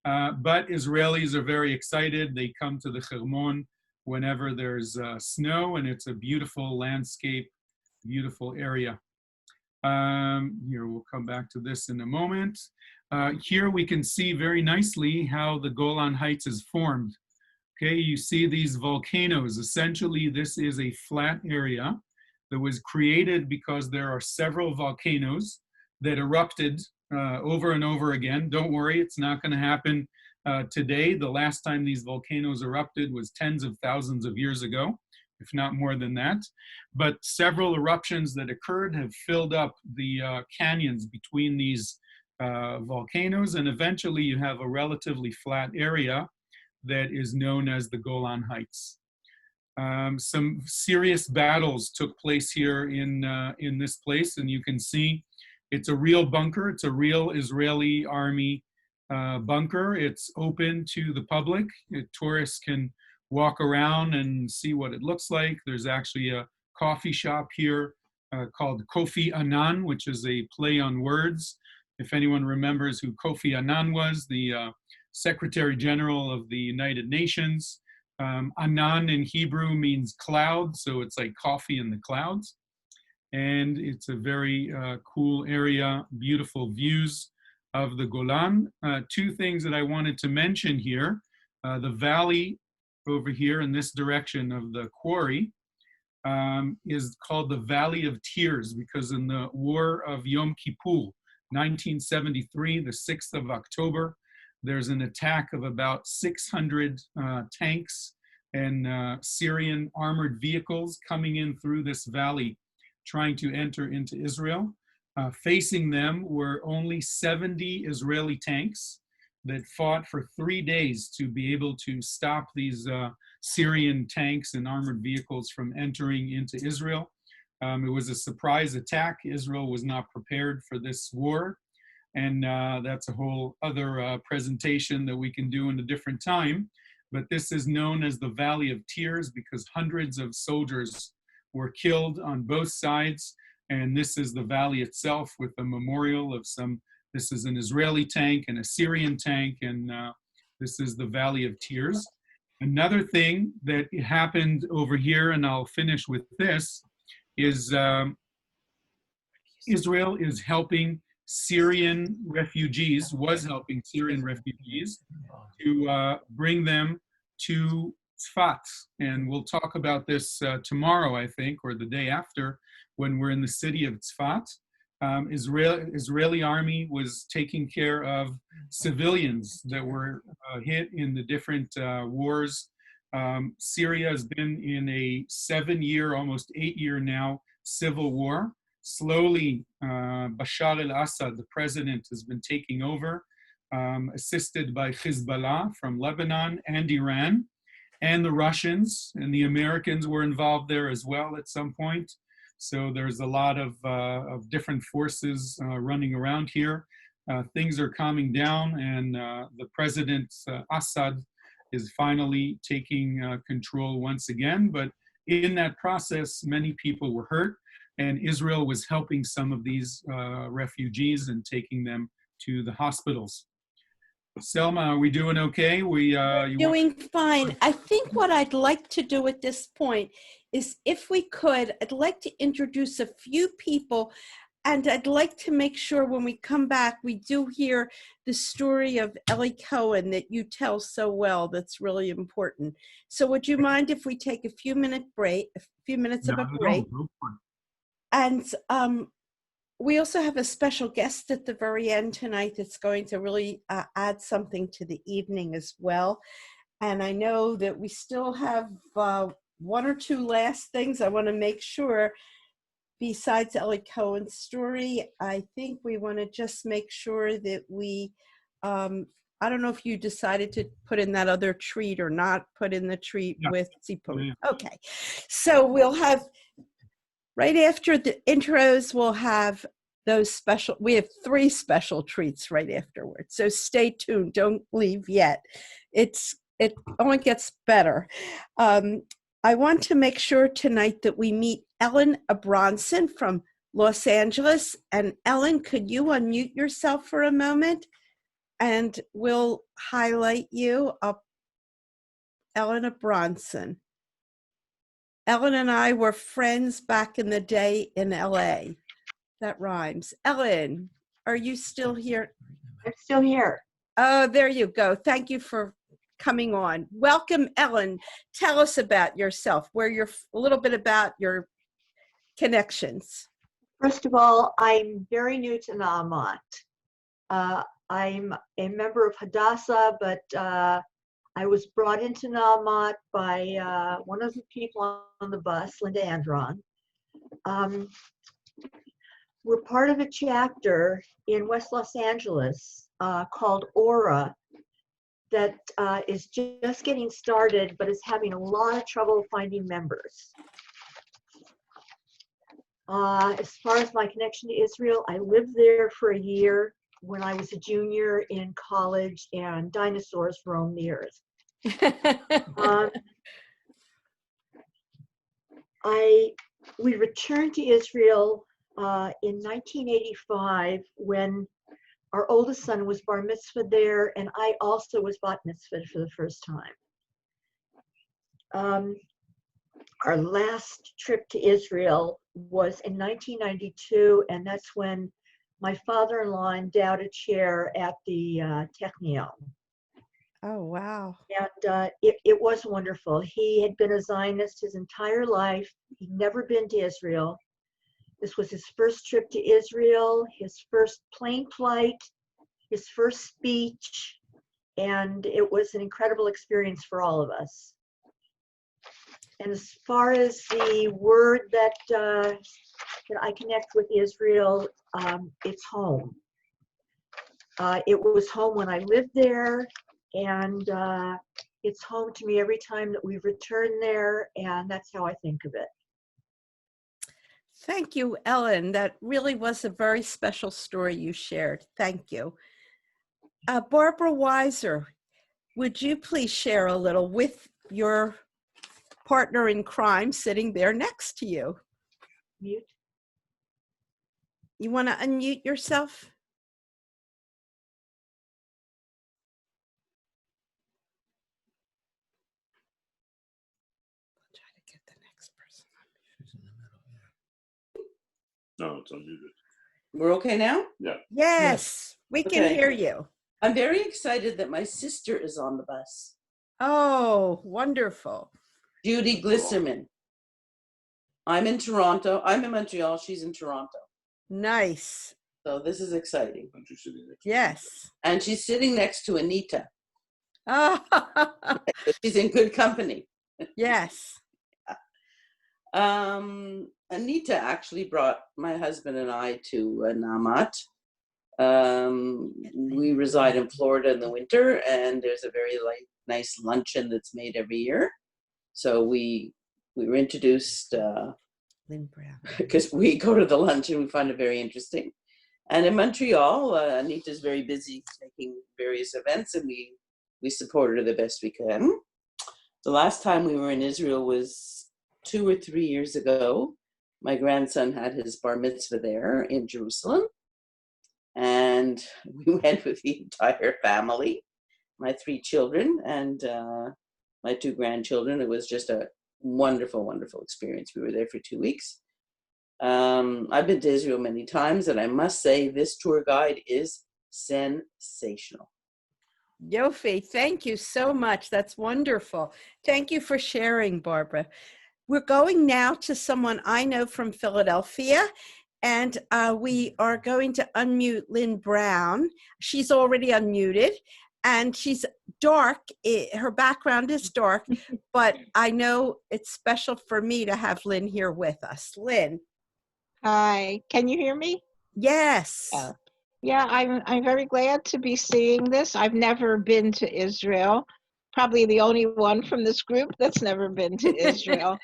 But Israelis are very excited. They come to the Hermon whenever there's snow, and it's a beautiful landscape, beautiful area. Here, we'll come back to this in a moment. Here we can see very nicely how the Golan Heights is formed. Okay, you see these volcanoes. Essentially, this is a flat area that was created because there are several volcanoes that erupted over and over again. Don't worry, it's not going to happen today. The last time these volcanoes erupted was tens of thousands of years ago, if not more than that. But several eruptions that occurred have filled up the canyons between these volcanoes, and eventually you have a relatively flat area that is known as the Golan Heights. Some serious battles took place here in this place, and you can see it's a real bunker. It's a real Israeli army bunker. It's open to the public. Tourists can walk around and see what it looks like. There's actually a coffee shop here called Kofi Annan, which is a play on words. If anyone remembers who Kofi Annan was, the Secretary General of the United Nations. Annan in Hebrew means cloud, so it's like coffee in the clouds. And it's a very cool area, beautiful views of the Golan. Two things that I wanted to mention here. The valley over here in this direction of the quarry is called the Valley of Tears, because in the War of Yom Kippur, 1973, the 6th of October, there's an attack of about 600 tanks and Syrian armored vehicles coming in through this valley, trying to enter into Israel. Facing them were only 70 Israeli tanks. that fought for 3 days to be able to stop these Syrian tanks and armored vehicles from entering into Israel. It was a surprise attack. Israel was not prepared for this war. And that's a whole other presentation that we can do in a different time. But this is known as the Valley of Tears because hundreds of soldiers were killed on both sides. And this is the valley itself with a memorial of this is an Israeli tank and a Syrian tank, and this is the Valley of Tears. Another thing that happened over here, and I'll finish with this, is Israel is helping Syrian refugees, was helping Syrian refugees to bring them to Tzfat. And we'll talk about this tomorrow, I think, or the day after, when we're in the city of Tzfat. Israeli army was taking care of civilians that were hit in the different wars. Syria has been in a 7-year, almost 8-year now, civil war. Slowly, Bashar al-Assad, the president, has been taking over, assisted by Hezbollah from Lebanon and Iran, and the Russians and the Americans were involved there as well at some point. So there's a lot of different forces running around here. Things are calming down, and the president, Assad, is finally taking control once again. But in that process, many people were hurt, and Israel was helping some of these refugees and taking them to the hospitals. Selma, are we doing okay? Doing fine. I think what I'd like to do at this point is, if we could, I'd like to introduce a few people, and I'd like to make sure when we come back, we do hear the story of Eli Cohen that you tell so well. That's really important. So would you mind if we take a few minutes of a break? And we also have a special guest at the very end tonight that's going to really add something to the evening as well. And I know that we still have 1 or 2 last things I want to make sure. Besides Eli Cohen's story, I think we want to just make sure that we, I don't know if you decided to put in that other treat or not put in the treat with Sipur. Okay, so we'll have, right after the intros, we'll have those special, we have 3 special treats right afterwards. So stay tuned, don't leave yet. It only gets better. I want to make sure tonight that we meet Ellen Abronson from Los Angeles. And Ellen, could you unmute yourself for a moment? And we'll highlight you up. Ellen Abronson. Ellen and I were friends back in the day in LA. That rhymes. Ellen, are you still here? I'm still here. Oh, there you go. Thank you for coming on. Welcome, Ellen. Tell us about yourself, a little bit about your connections. First of all, I'm very new to Na'amat. I'm a member of Hadassah, but I was brought into Na'amat by one of the people on the bus, Linda Andron. We're part of a chapter in West Los Angeles called Aura that is just getting started, but is having a lot of trouble finding members. As far as my connection to Israel, I lived there for a year when I was a junior in college, and dinosaurs roamed the earth. We returned to Israel in 1985 when our oldest son was bar mitzvahed there, and I also was bat mitzvahed for the first time. Our last trip to Israel was in 1992, and that's when my father-in-law endowed a chair at the Technion. Oh, wow. And it was wonderful. He had been a Zionist his entire life. He'd never been to Israel. This was his first trip to Israel, his first plane flight, his first speech, and it was an incredible experience for all of us. And as far as the word that I connect with Israel, it's home. It was home when I lived there, and it's home to me every time that we return there, and that's how I think of it. Thank you, Ellen. That really was a very special story you shared. Thank you. Barbara Weiser, would you please share a little with your partner in crime sitting there next to you? Mute. You want to unmute yourself? I'll try to get the next person. No, it's unmuted. We're okay now? Yeah. Yes, we can Okay. hear you. I'm very excited that my sister is on the bus, Oh, wonderful. Judy Glisserman. I'm in Toronto. I'm in Montreal. She's in Toronto. Nice. So this is exciting. And she's sitting next to Yes. And she's sitting next to Anita. Oh, She's in good company. yes. Anita actually brought my husband and I to Namat. We reside in Florida in the winter, and there's a very nice luncheon that's made every year. So we were introduced Lynn Brown. because we go to the luncheon. We find it very interesting. And in Montreal, Anita's very busy making various events, and we support her the best we can. The last time we were in Israel was 2 or 3 years ago. My grandson had his bar mitzvah there in Jerusalem. And we went with the entire family, my 3 children and my 2 grandchildren. It was just a wonderful, wonderful experience. We were there for 2 weeks. I've been to Israel many times, and I must say this tour guide is sensational. Yofi, thank you so much. That's wonderful. Thank you for sharing, Barbara. We're going now to someone I know from Philadelphia, and we are going to unmute Lynn Brown. She's already unmuted, and she's dark. Her background is dark, but I know it's special for me to have Lynn here with us. Lynn. Hi, can you hear me? Yes. Yeah, I'm very glad to be seeing this. I've never been to Israel. Probably the only one from this group that's never been to Israel.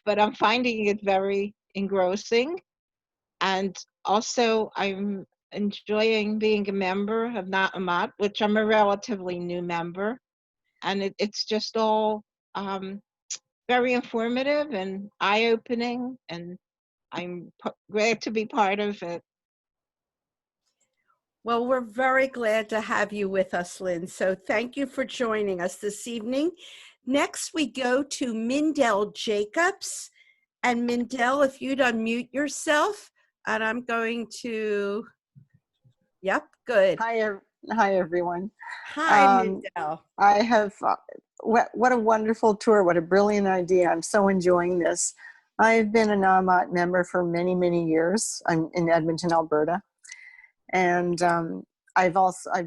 But I'm finding it very engrossing. And also I'm enjoying being a member of Na'amat, which I'm a relatively new member. And it's just all very informative and eye-opening, and I'm glad to be part of it. Well, we're very glad to have you with us, Lynn. So thank you for joining us this evening. Next, we go to Mindell Jacobs. And Mindell, if you'd unmute yourself, and I'm going to, yep, good. Hi everyone. Hi, Mindell. I have, what a wonderful tour, what a brilliant idea. I'm so enjoying this. I've been a Na'amat member for many, many years. I'm in Edmonton, Alberta. And I've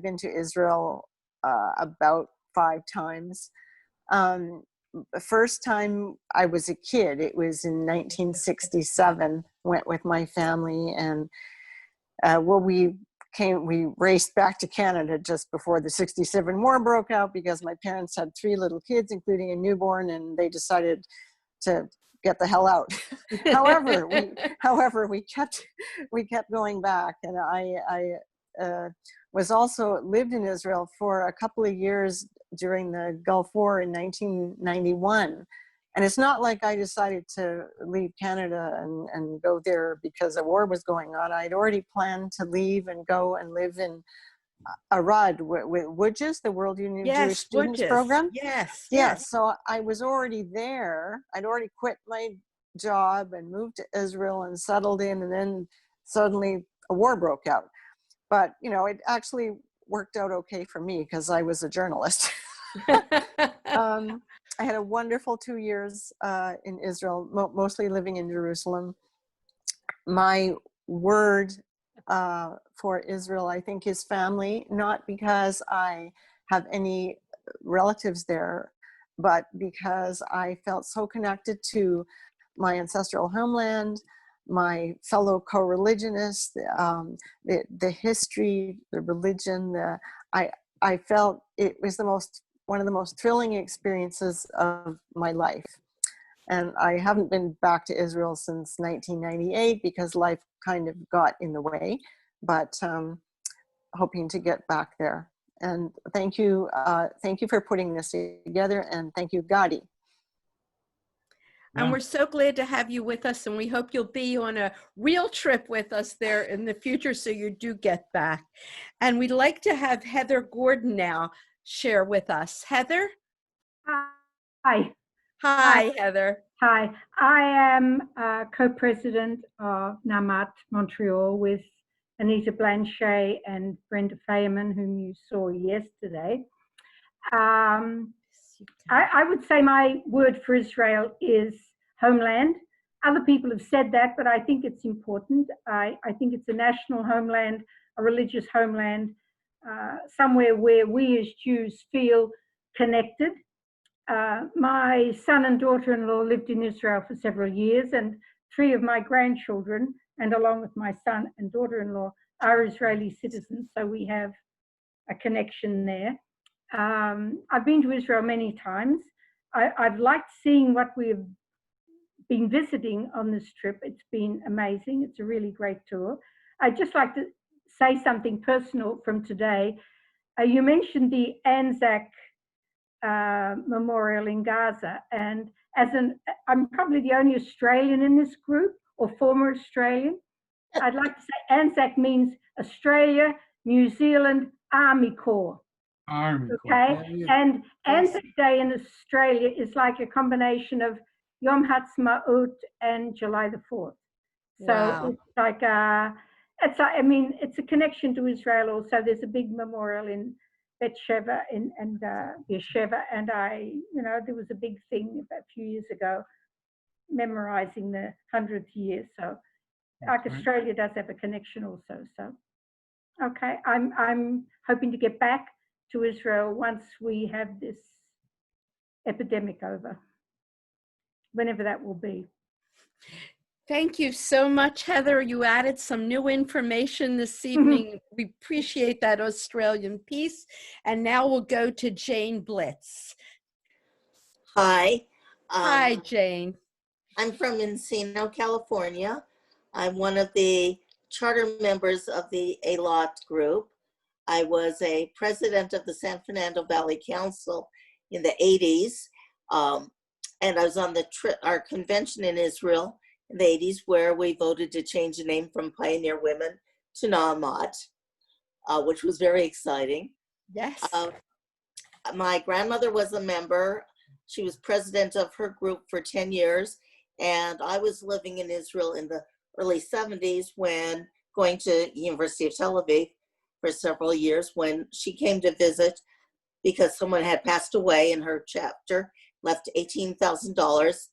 been to Israel about 5 times. The first time I was a kid, it was in 1967, went with my family, and we raced back to Canada just before the 67 war broke out because my parents had 3 little kids, including a newborn, and they decided to get the hell out. However, we kept going back, and I was also lived in Israel for a couple of years during the Gulf War in 1991. And it's not like I decided to leave Canada and go there because a war was going on. I'd already planned to leave and go and live in Arad with WUJS, the World Union of Jewish Students Program. Yes. So I was already there. I'd already quit my job and moved to Israel and settled in, and then suddenly a war broke out. But, you know, it actually worked out okay for me because I was a journalist. I had a wonderful 2 years in Israel, mostly living in Jerusalem. My word for Israel, I think, is family, not because I have any relatives there, but because I felt so connected to my ancestral homeland, my fellow co-religionists, the history, the religion. I felt it was one of the most thrilling experiences of my life. And I haven't been back to Israel since 1998 because life kind of got in the way, but hoping to get back there. And thank you for putting this together, and thank you, Gadi. And we're so glad to have you with us, and we hope you'll be on a real trip with us there in the future so you do get back. And we'd like to have Heather Gordon now share with us. Heather? Hi. Hi, Heather. Hi. I am co-president of NAMAT Montreal with Anita Blanchet and Brenda Feynman, whom you saw yesterday. I would say my word for Israel is homeland. Other people have said that, but I think it's important. I think it's a national homeland, a religious homeland, somewhere where we as Jews feel connected. My son and daughter-in-law lived in Israel for several years, and 3 of my grandchildren, and along with my son and daughter-in-law, are Israeli citizens, so we have a connection there. I've been to Israel many times. I've liked seeing what we've been visiting on this trip. It's been amazing. It's a really great tour. I'd just like to say something personal from today. You mentioned the Anzac Memorial in Gaza, and I'm probably the only Australian in this group, or former Australian. I'd like to say ANZAC means Australia, New Zealand Army Corps. Army Okay, Corps. and ANZAC Day in Australia is like a combination of Yom Ha'atzmaut and July the 4th. So Wow. it's like it's a connection to Israel also. There's a big memorial in Bet Sheva and Beersheba, and there was a big thing a few years ago memorizing the 100th year. So like Australia does have a connection also. So okay, I'm hoping to get back to Israel once we have this epidemic over, whenever that will be. Thank you so much, Heather. You added some new information this evening. We appreciate that Australian piece. And now we'll go to Jane Blitz. Hi. Hi, Jane. I'm from Encino, California. I'm one of the charter members of the ALOT group. I was a president of the San Fernando Valley Council in the 80s. And I was on our convention in Israel in the 80s, where we voted to change the name from Pioneer Women to Na'amat, which was very exciting. Yes. My grandmother was a member. She was president of her group for 10 years. And I was living in Israel in the early 70s when going to University of Tel Aviv for several years, when she came to visit because someone had passed away in her chapter, left $18,000.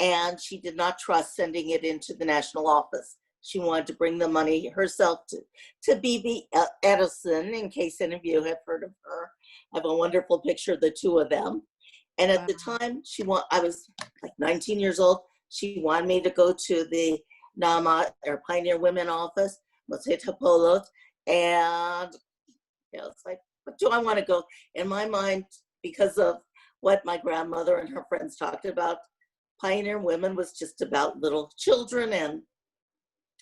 And she did not trust sending it into the national office. She wanted to bring the money herself to Bibi Edison, in case any of you have heard of her. I have a wonderful picture of the 2 of them. And at the time, I was like 19 years old. She wanted me to go to the Na'amat, or Pioneer Women office, Motzei Tapolot, and it's like, what do I want to go? In my mind, because of what my grandmother and her friends talked about, Pioneer Women was just about little children, and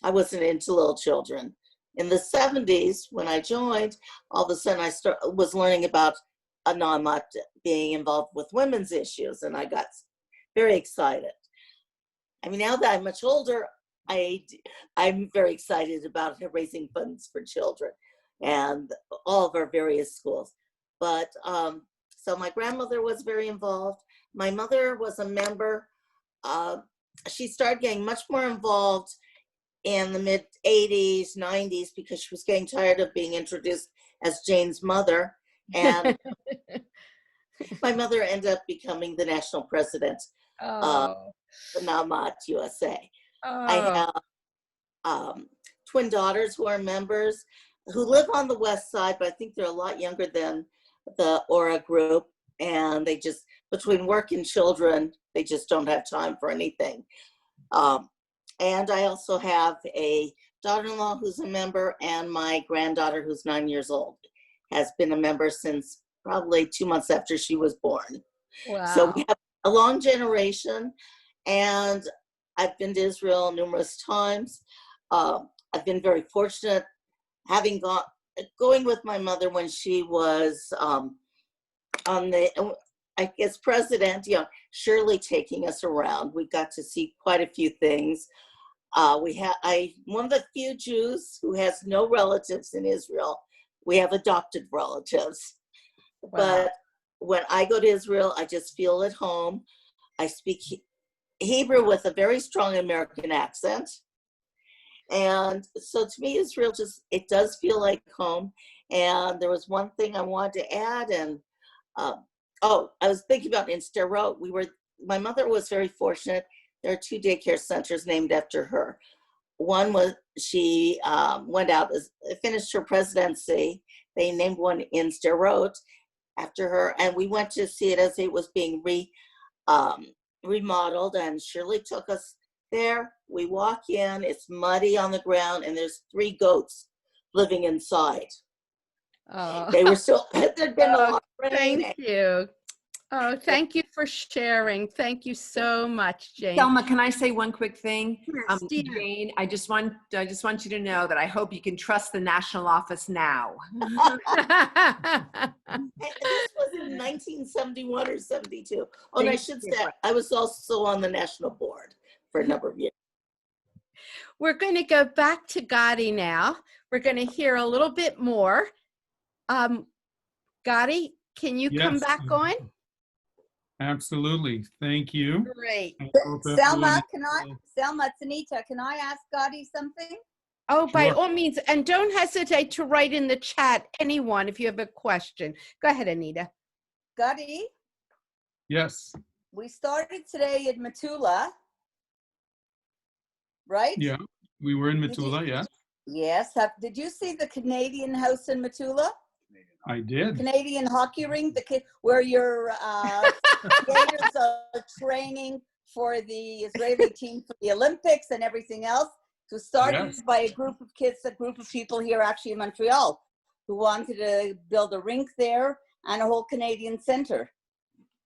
I wasn't into little children. In the 70s, when I joined, all of a sudden I was learning about a Na'amat being involved with women's issues, and I got very excited. I mean, now that I'm much older, I'm very excited about raising funds for children and all of our various schools. But so my grandmother was very involved. My mother was a member. She started getting much more involved in the mid 80s, 90s, because she was getting tired of being introduced as Jane's mother. And my mother ended up becoming the national president of the Na'amat USA. I have twin daughters who are members, who live on the west side, but I think they're a lot younger than the Aura group. And they just, between work and children, they just don't have time for anything. And I also have a daughter-in-law who's a member, and my granddaughter who's 9 years old has been a member since probably 2 months after she was born. So we Wow. have a long generation, and I've been to Israel numerous times. I've been very fortunate having going with my mother when she was on the, I guess, president, Shirley taking us around. We got to see quite a few things. I'm one of the few Jews who has no relatives in Israel. We have adopted relatives. Wow. But when I go to Israel, I just feel at home. I speak Hebrew with a very strong American accent. And so to me, Israel it does feel like home. And there was one thing I wanted to add. And I was thinking about in Sderot, my mother was very fortunate. There are 2 daycare centers named after her. One was, she went out, finished her presidency. They named one in Sderot after her. And we went to see it as it was being remodeled. And Shirley took us there. We walk in, it's muddy on the ground, and there's 3 goats living inside. Oh. They were still, there'd been a lot of rain. Thank you. Oh, thank you for sharing. Thank you so much, Jane. Selma, can I say one quick thing? Yes, dear. Jane, I just want you to know that I hope you can trust the national office now. And this was in 1971 or 72. Oh, and I should say, I was also on the national board for a number of years. We're going to go back to Gotti now. We're going to hear a little bit more. Gotti, can you come back on? Absolutely. Thank you. Great. Selma, Selma, it's Anita, can I ask Gotti something? Oh, by Sure. all means. And don't hesitate to write in the chat, anyone, if you have a question. Go ahead, Anita. Gotti, Yes. we started today in Metula, right? Yeah. We were in Metula, yes. Yes. Did you see the Canadian house in Metula? I did. Canadian hockey rink, where your skaters are training for the Israeli team for the Olympics and everything else. It was started Yes. by a group of kids, a group of people here actually in Montreal who wanted to build a rink there and a whole Canadian center.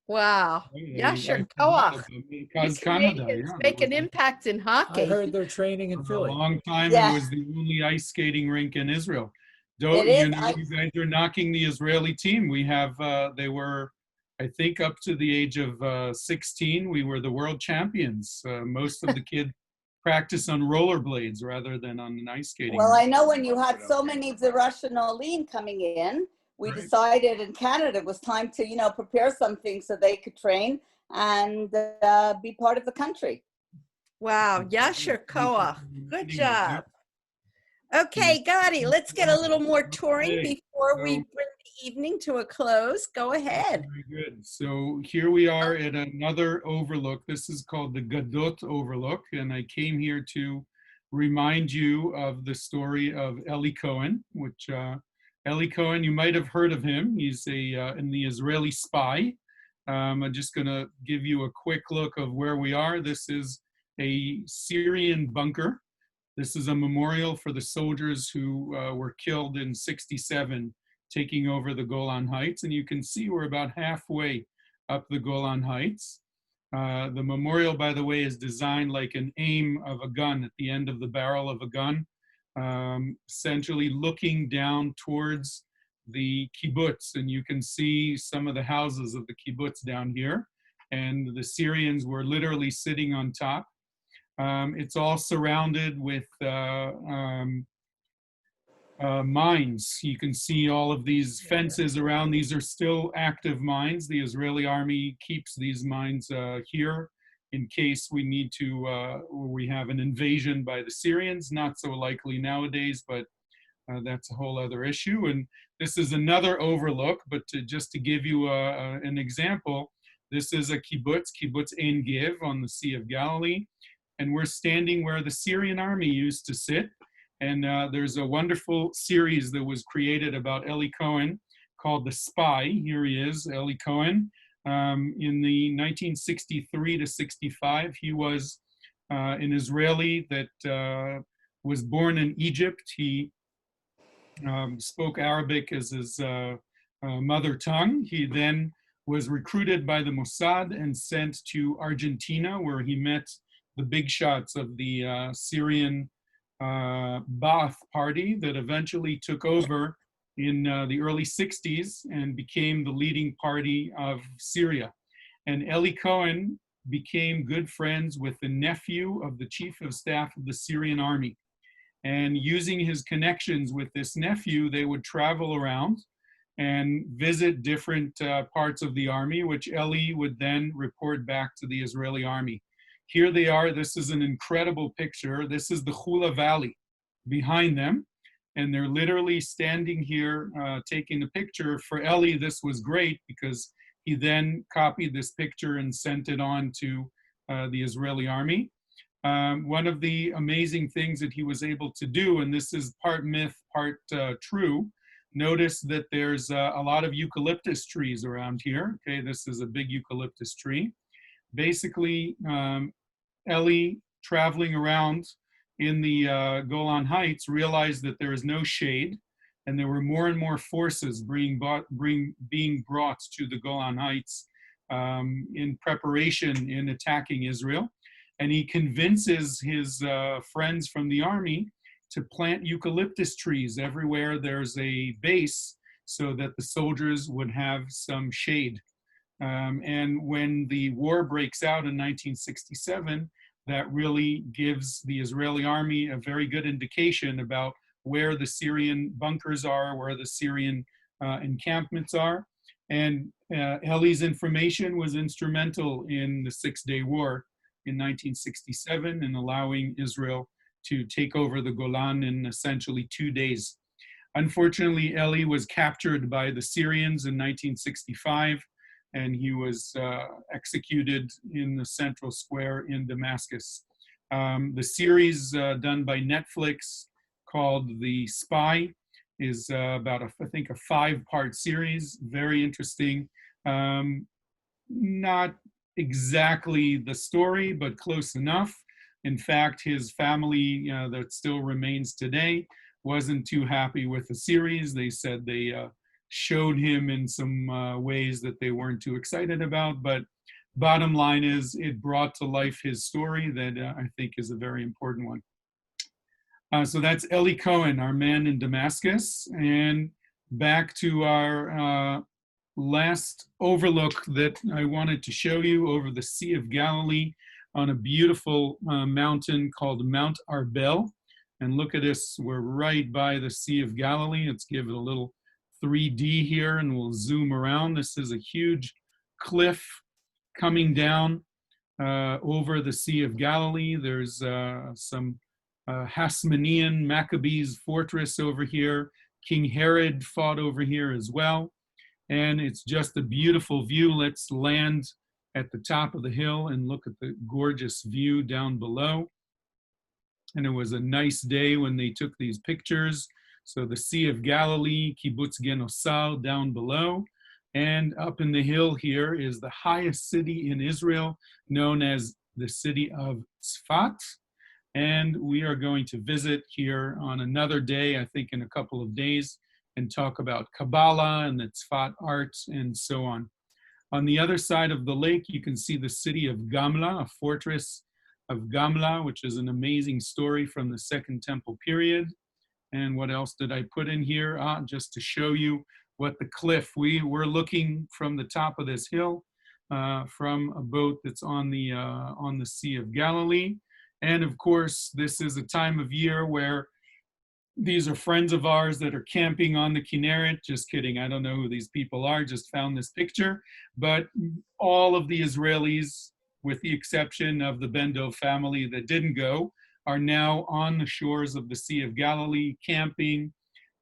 Wow. Yasher Koach. Because The Canada, Canadians yeah. make an impact in hockey. I heard they're training in For a Philly. long time, Yeah. it was the only ice skating rink in Israel. It is. You guys are knocking the Israeli team. We have, they were, I think, up to the age of 16, we were the world champions. Most of the kids practice on rollerblades rather than on an ice skating Well, I rink. know when you had so many of the Russian Olim coming in, we Right. decided in Canada it was time to, prepare something so they could train and be part of the country. Wow. Yasher Koach. Good job. Yep. Okay, Gotti, let's get a little more touring Okay, before we so- bring the evening to a close. Go ahead. Very good. So here we are at another overlook. This is called the Gadot Overlook, and I came here to remind you of the story of Eli Cohen, which Eli Cohen, you might have heard of him. He's in the Israeli Spy. I'm just going to give you a quick look of where we are. This is a Syrian bunker. This is a memorial for the soldiers who were killed in '67, taking over the Golan Heights. And you can see we're about halfway up the Golan Heights. The memorial, by the way, is designed like an aim of a gun at the end of the barrel of a gun, essentially looking down towards the kibbutz. And you can see some of the houses of the kibbutz down here. And the Syrians were literally sitting on top. It's all surrounded with mines. You can see all of these fences around. These are still active mines. The Israeli army keeps these mines here in case we need to, we have an invasion by the Syrians. Not so likely nowadays, but that's a whole other issue. And this is another overlook, but just to give you an example, this is a kibbutz, Kibbutz Ein Gev on the Sea of Galilee. And we're standing where the Syrian army used to sit. And there's a wonderful series that was created about Eli Cohen called The Spy. Here he is, Eli Cohen. In the 1963 to 65, he was an Israeli that was born in Egypt. He spoke Arabic as his mother tongue. He then was recruited by the Mossad and sent to Argentina, where he met the big shots of the Syrian Ba'ath Party that eventually took over in the early 60s and became the leading party of Syria. And Eli Cohen became good friends with the nephew of the chief of staff of the Syrian army. And using his connections with this nephew, they would travel around and visit different parts of the army, which Eli would then report back to the Israeli army. Here they are. This is an incredible picture. This is the Hula Valley behind them. And they're literally standing here taking the picture. For Eli, this was great because he then copied this picture and sent it on to the Israeli army. One of the amazing things that he was able to do, and this is part myth, part true, notice that there's a lot of eucalyptus trees around here. Okay, this is a big eucalyptus tree. Basically, Eli, traveling around in the Golan Heights, realized that there is no shade, and there were more and more forces being brought to the Golan Heights in preparation in attacking Israel. And he convinces his friends from the army to plant eucalyptus trees everywhere there's a base so that the soldiers would have some shade. And when the war breaks out in 1967, that really gives the Israeli army a very good indication about where the Syrian bunkers are, where the Syrian encampments are. And Eli's information was instrumental in the Six-Day War in 1967 in allowing Israel to take over the Golan in essentially 2 days. Unfortunately, Eli was captured by the Syrians in 1965, and he was executed in the central square in Damascus. The series done by Netflix called The Spy is about, I think, a 5-part series, very interesting. Not exactly the story, but close enough. In fact, his family that still remains today wasn't too happy with the series. They said they showed him in some ways that they weren't too excited about, but bottom line is it brought to life his story that I think is a very important one. So that's Eli Cohen, our man in Damascus. And back to our last overlook that I wanted to show you over the Sea of Galilee on a beautiful mountain called Mount Arbel. And look at this, we're right by the Sea of Galilee. Let's give it a little 3D here and we'll zoom around. This is a huge cliff coming down over the Sea of Galilee. There's some Hasmonean Maccabees fortress over here. King Herod fought over here as well. And it's just a beautiful view. Let's land at the top of the hill and look at the gorgeous view down below. And it was a nice day when they took these pictures. So the Sea of Galilee, Kibbutz Genosal down below. And up in the hill here is the highest city in Israel, known as the city of Tzfat. And we are going to visit here on another day, I think in a couple of days, and talk about Kabbalah and the Tzfat art and so on. On the other side of the lake, you can see the city of Gamla, a fortress of Gamla, which is an amazing story from the Second Temple period. And what else did I put in here? Just to show you what the cliff, we're looking from the top of this hill from a boat that's on the Sea of Galilee. And of course, this is a time of year where these are friends of ours that are camping on the Kinneret. Just kidding, I don't know who these people are, just found this picture. But all of the Israelis, with the exception of the Ben-Dov family that didn't go, are now on the shores of the Sea of Galilee, camping,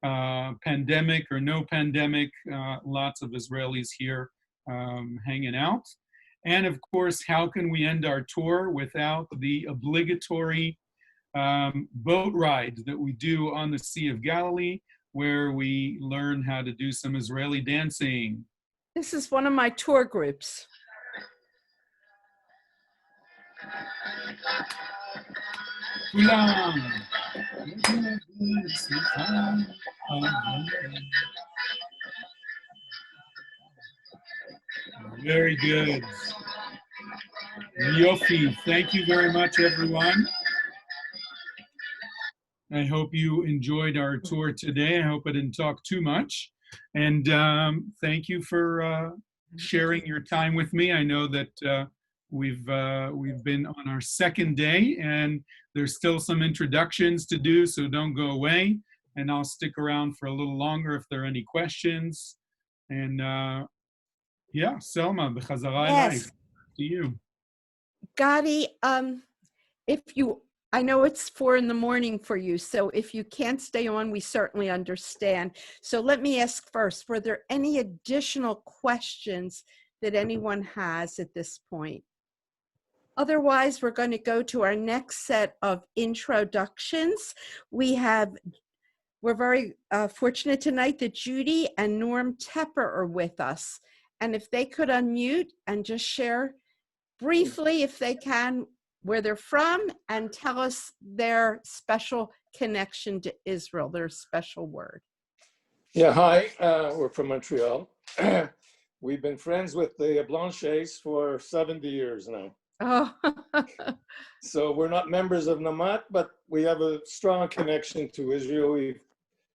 pandemic or no pandemic, lots of Israelis here hanging out. And of course, how can we end our tour without the obligatory boat ride that we do on the Sea of Galilee, where we learn how to do some Israeli dancing. This is one of my tour groups. כולם. Very good. Yofi, thank you very much, everyone. I hope you enjoyed our tour today. I hope I didn't talk too much. And thank you for sharing your time with me. I know that we've been on our second day, and there's still some introductions to do, so don't go away. And I'll stick around for a little longer if there are any questions. And yeah, Selma, b'chazara Yes. elaiך. To you. Gadi, I know it's 4 a.m. for you, so if you can't stay on, we certainly understand. So let me ask first, were there any additional questions that anyone has at this point? Otherwise, we're going to go to our next set of introductions. We're very fortunate tonight that Judy and Norm Tepper are with us. And if they could unmute and just share briefly, if they can, where they're from, and tell us their special connection to Israel, their special word. Yeah, hi, we're from Montreal. We've been friends with the Blanches for 70 years now. Oh. So we're not members of Namat, but we have a strong connection to Israel.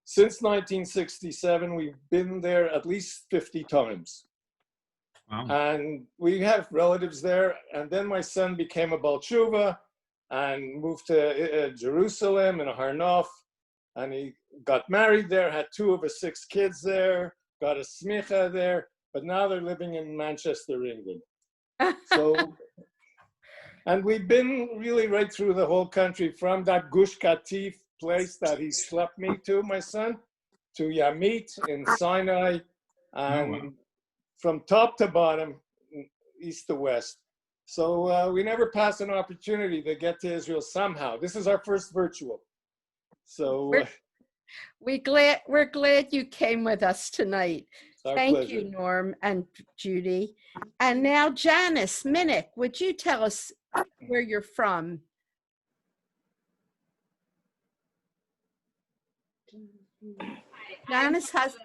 Since 1967, we've been there at least 50 times. Wow. And we have relatives there. And then my son became a Baal Tshuva and moved to Jerusalem in a Har Nof. And he got married there, had 2 of his 6 kids there, got a smicha there, but now they're living in Manchester, England. So, and we've been really right through the whole country, from that Gush Katif place that he slept me to, my son, to Yamit in Sinai, and from top to bottom, east to west. So we never pass an opportunity to get to Israel somehow. This is our first virtual. So we're glad you came with us tonight. Thank pleasure. you, Norm and Judy. And now, Janice Minnick, would you tell us where you're from? Janice has,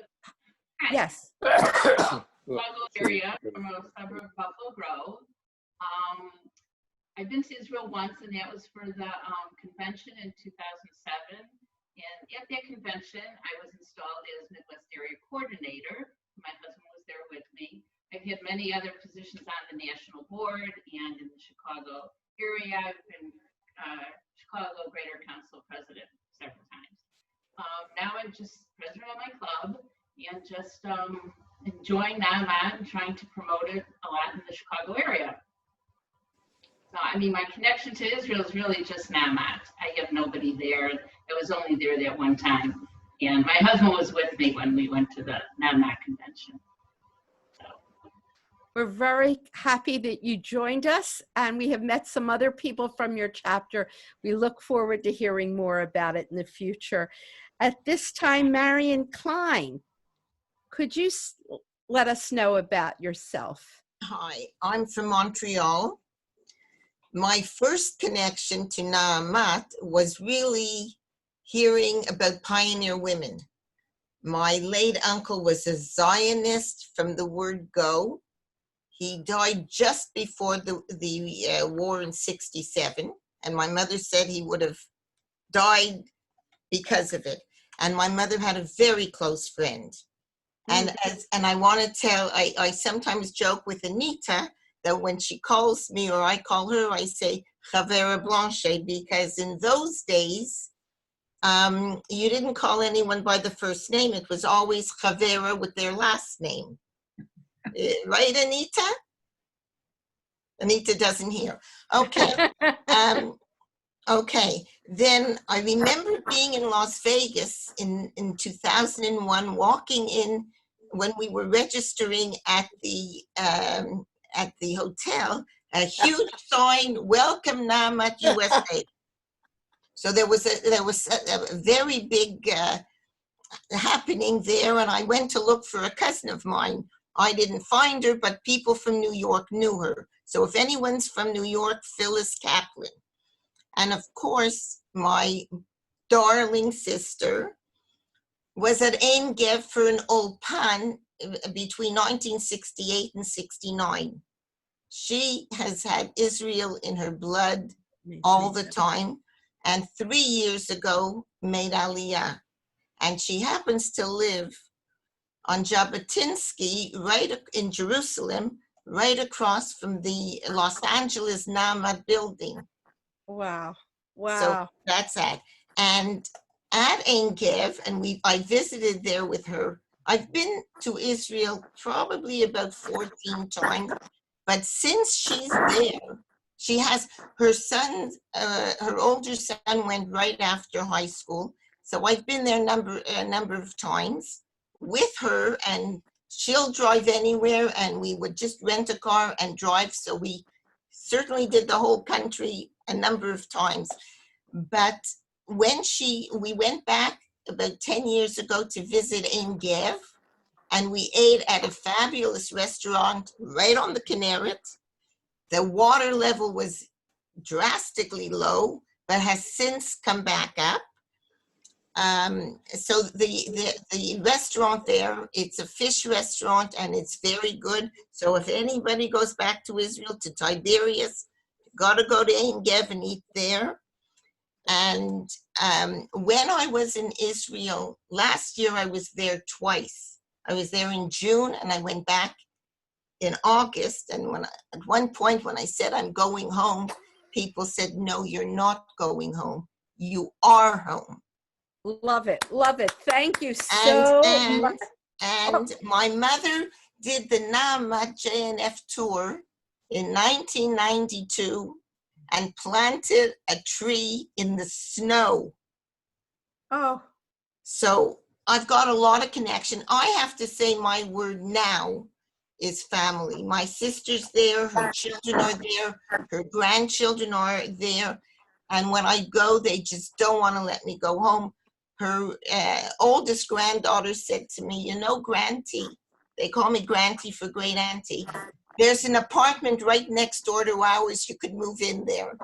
yes. Chicago area, from a suburb of Buffalo Grove. I've been to Israel once, and that was for the convention in 2007. And at that convention, I was installed as Midwest Area Coordinator. My husband was there with me. I've had many other positions on the national board and in the Chicago area. I've been Chicago Greater Council President several times. Now I'm just president of my club and just enjoying Namat and trying to promote it a lot in the Chicago area. So, I mean, my connection to Israel is really just Namat. I have nobody there. I was only there that one time. And my husband was with me when we went to the Namat convention. We're very happy that you joined us, and we have met some other people from your chapter. We look forward to hearing more about it in the future. At this time, Marion Klein, could you let us know about yourself? Hi, I'm from Montreal. My first connection to Naamat was really hearing about pioneer women. My late uncle was a Zionist from the word go. He died just before the war in '67, and my mother said he would have died because of it. And my mother had a very close friend. And I want to tell, I sometimes joke with Anita that when she calls me or I call her, I say Chavera Blanche, because in those days, you didn't call anyone by the first name. It was always Chavera with their last name. Right, Anita? Anita doesn't hear. Okay. Okay. Then I remember being in Las Vegas in 2001, walking in when we were registering at the hotel, a huge sign, "Welcome Naamat USA." So there was a very big happening there, and I went to look for a cousin of mine. I didn't find her, but people from New York knew her. So if anyone's from New York, Phyllis Kaplan. And of course, my darling sister was at Ein Gev for an Ulpan between 1968 and 69. She has had Israel in her blood all the time, and 3 years ago made Aliyah. And she happens to live on Jabotinsky, right in Jerusalem, right across from the Los Angeles Na'amat building. Wow. So Wow. that's that. And at Ein Gev, and I visited there with her. I've been to Israel probably about 14 times, but since she's there, she has her son, her older son went right after high school. So I've been there a number of times with her, and she'll drive anywhere, and we would just rent a car and drive. So we certainly did the whole country a number of times. But when we went back about 10 years ago to visit Ein Gev, and we ate at a fabulous restaurant right on the Kinneret. The water level was drastically low, but has since come back up. So the restaurant there, it's a fish restaurant, and it's very good. So if anybody goes back to Israel, to Tiberias, gotta go to Ein Gev and eat there. And when I was in Israel, last year I was there twice. I was there in June, and I went back in August. And at one point when I said I'm going home, people said, no, you're not going home. You are home. Love it. Love it. Thank you so much. And my mother did the Na'amat JNF tour in 1992 and planted a tree in the snow. Oh. So I've got a lot of connection. I have to say my word now is family. My sister's there, her children are there, her grandchildren are there. And when I go, they just don't want to let me go home. Her oldest granddaughter said to me, you know, Granty, they call me Granty for great auntie. There's an apartment right next door to ours. You could move in there.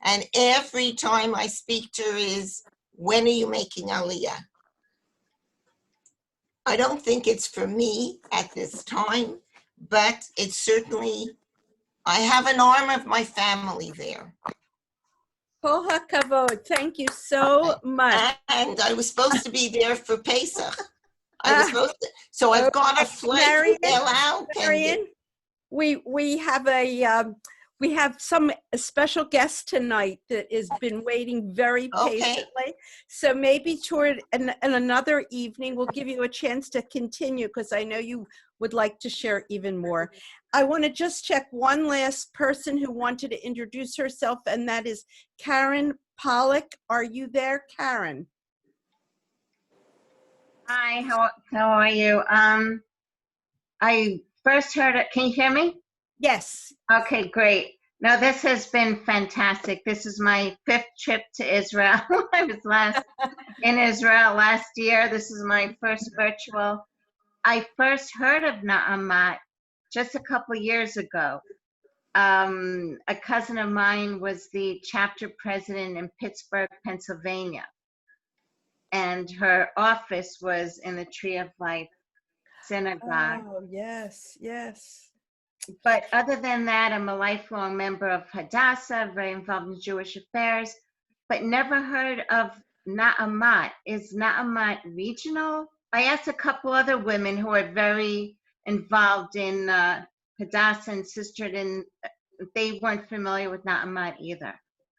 And every time I speak to her is, when are you making Aliyah? I don't think it's for me at this time, but it's certainly, I have an arm of my family there. Kol hakavod. Thank you so much. And I was supposed to be there for Pesach. I was supposed to, so I've got a flight from El Al pending. We have a special guest tonight that has been waiting very patiently. So maybe toward another evening, we'll give you a chance to continue, because I know you would like to share even more. I want to just check one last person who wanted to introduce herself, and that is Karen Pollock. Are you there, Karen? Hi, how are you? I first heard it. Can you hear me? Yes. Okay, great. Now, this has been fantastic. This is my 5th trip to Israel. I was last in Israel last year. This is my first virtual. I first heard of Na'amat just a couple years ago. A cousin of mine was the chapter president in Pittsburgh, Pennsylvania. And her office was in the Tree of Life Synagogue. Oh, yes, yes. But other than that, I'm a lifelong member of Hadassah, very involved in Jewish affairs, but never heard of Na'amat. Is Na'amat regional? I asked a couple other women who are very involved in Hadassah and Sisterhood, and they weren't familiar with Na'amat either.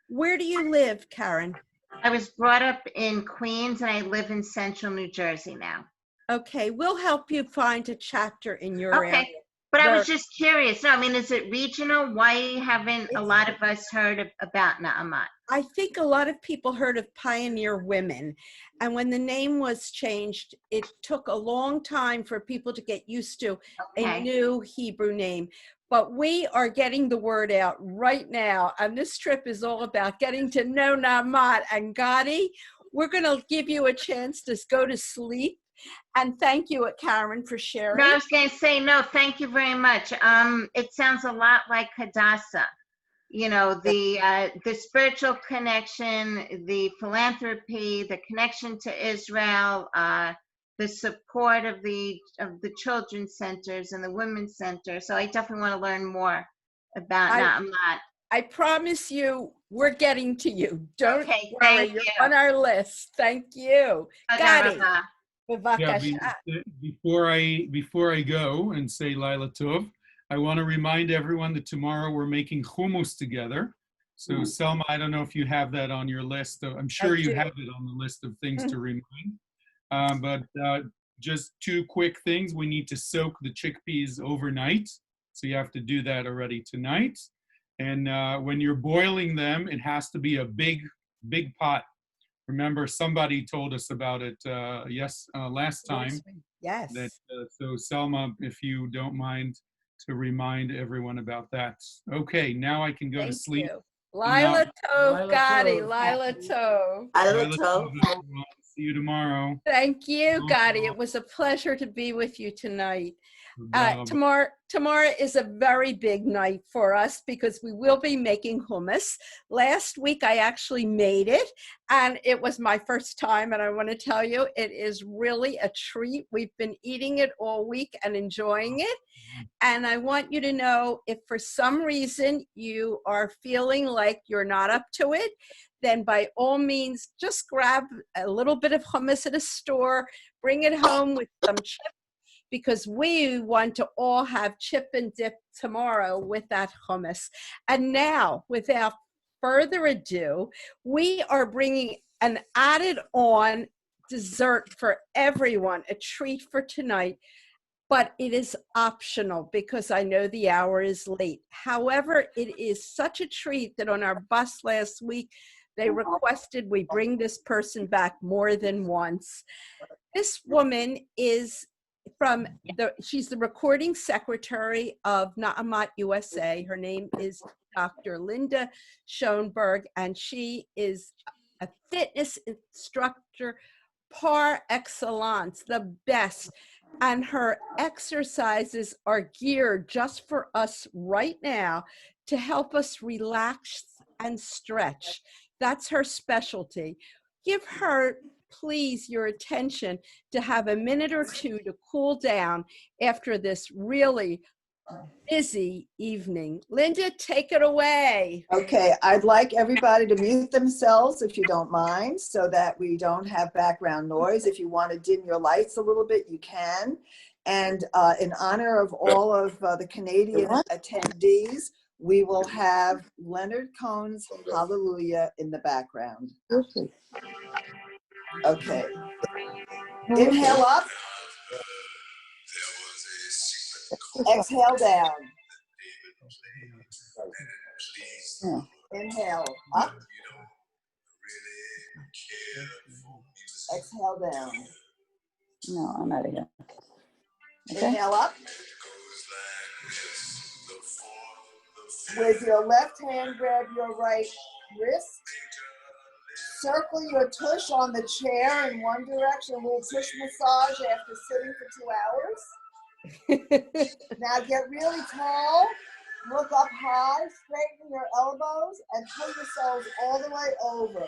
Where do you live, Karen? I was brought up in Queens, and I live in central New Jersey now. Okay, we'll help you find a chapter in your area. But I was just curious. No, I mean, is it regional? Why haven't a lot of us heard about Na'amat? I think a lot of people heard of Pioneer Women. And when the name was changed, it took a long time for people to get used to a new Hebrew name. But we are getting the word out right now. And this trip is all about getting to know Na'amat. And Gadi, we're going to give you a chance to go to sleep. And thank you, Karen, for sharing. No, I was going to say, no, thank you very much. It sounds a lot like Hadassah. you know, the spiritual connection, the philanthropy, the connection to Israel, the support of the children's centers and the women's center. So I definitely want to learn more about Na'amat. I promise you, we're getting to you. Don't Okay, worry, thank you're you. on our list. Thank you. Gadi, Yeah, bevakasha. before I go and say Laila Tov, I want to remind everyone that tomorrow we're making hummus together. So Selma, I don't know if you have that on your list. I'm sure you have it on the list of things to remind. But just two quick things. We need to soak the chickpeas overnight. So you have to do that already tonight. And when you're boiling them, it has to be a big pot. Remember, somebody told us about it last time. Yes. That, so Selma, if you don't mind to remind everyone about that. Okay, now I can go to sleep. You. Lila Tov, Gadi, Lila Tov. Lila Tov, everyone. See you tomorrow. Thank you, Gadi. It was a pleasure to be with you tonight. Bye. Tomorrow is a very big night for us because we will be making hummus. Last week I actually made it and it was my first time, and I want to tell you it is really a treat. We've been eating it all week and enjoying it. And I want you to know, if for some reason you are feeling like you're not up to it, then by all means just grab a little bit of hummus at a store, bring it home with some chips, because we want to all have chip and dip tomorrow with that hummus. And now, without further ado, we are bringing an added on dessert for everyone, a treat for tonight, but it is optional because I know the hour is late. However, it is such a treat that on our bus last week, they requested we bring this person back more than once. This woman is she's the recording secretary of Na'amat USA. Her name is Dr. Linda Schoenberg, and she is a fitness instructor par excellence, the best. And her exercises are geared just for us right now to help us relax and stretch. That's her specialty. Give her, please, your attention to have a minute or two to cool down after this really busy evening. Linda, take it away. Okay, I'd like everybody to mute themselves if you don't mind, so that we don't have background noise. If you want to dim your lights a little bit, you can. And in honor of all of the Canadian attendees, we will have Leonard Cohen's Hallelujah in the background. Okay. Inhale up. Exhale down. Inhale up. Exhale down. No, I'm out of here. Okay. Inhale up. With your left hand, grab your right wrist. Circle your tush on the chair in one direction, a little tush massage after sitting for 2 hours. Now get really tall, look up high, straighten your elbows, and pull yourselves all the way over.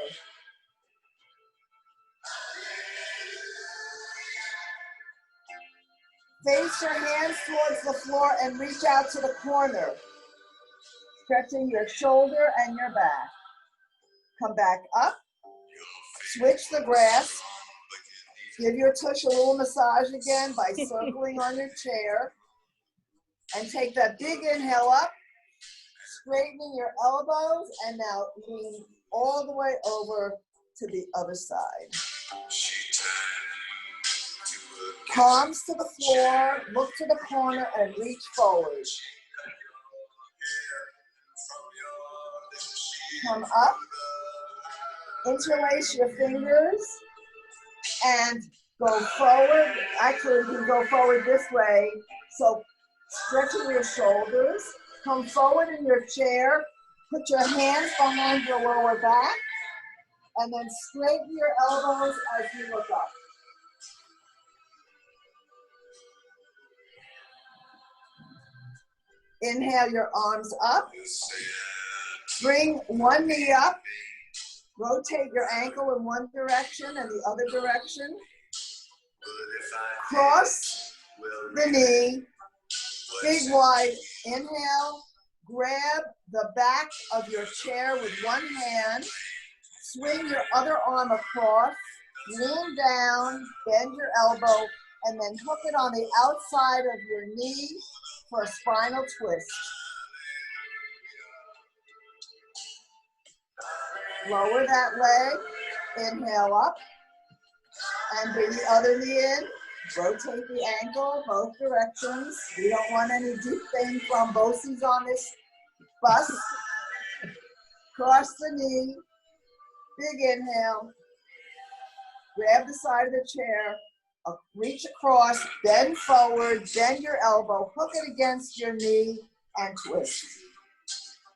Face your hands towards the floor and reach out to the corner, stretching your shoulder and your back. Come back up, switch the grass, give your tush a little massage again by circling on your chair, and take that big inhale up, straightening your elbows, and now lean all the way over to the other side. Palms to the floor, look to the corner, and reach forward. Come up, interlace your fingers, and go forward. Actually, you can go forward this way. So stretching your shoulders, come forward in your chair, put your hands behind your lower back, and then straighten your elbows as you look up. Inhale your arms up. Bring one knee up. Rotate your ankle in one direction and the other direction. Cross the knee. Big wide inhale. Grab the back of your chair with one hand. Swing your other arm across. Lean down, bend your elbow, and then hook it on the outside of your knee for a spinal twist. Lower that leg, inhale up, and bring the other knee in. Rotate the ankle both directions. We don't want any deep vein thrombosis on this bus. Cross the knee, big inhale. Grab the side of the chair, reach across, bend forward, bend your elbow, hook it against your knee, and twist.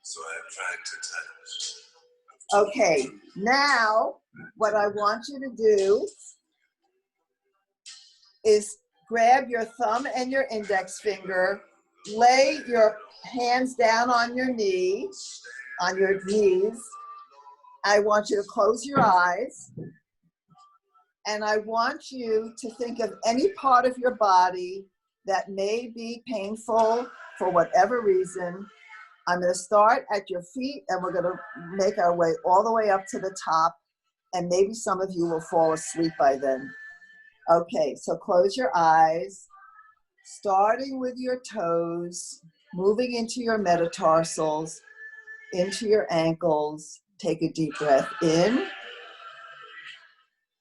So I tried to touch. Okay, now what I want you to do is grab your thumb and your index finger, lay your hands down on your knees. I want you to close your eyes. And I want you to think of any part of your body that may be painful for whatever reason. I'm going to start at your feet and we're going to make our way all the way up to the top. And maybe some of you will fall asleep by then. Okay, so close your eyes, starting with your toes, moving into your metatarsals, into your ankles. Take a deep breath in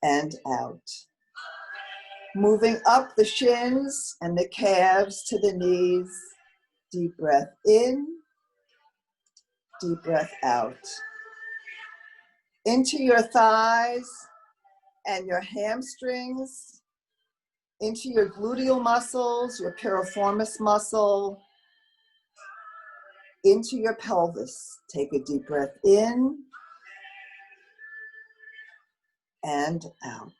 and out. Moving up the shins and the calves to the knees. Deep breath in, deep breath out. Into your thighs and your hamstrings, into your gluteal muscles, your piriformis muscle, into your pelvis. Take a deep breath in and out.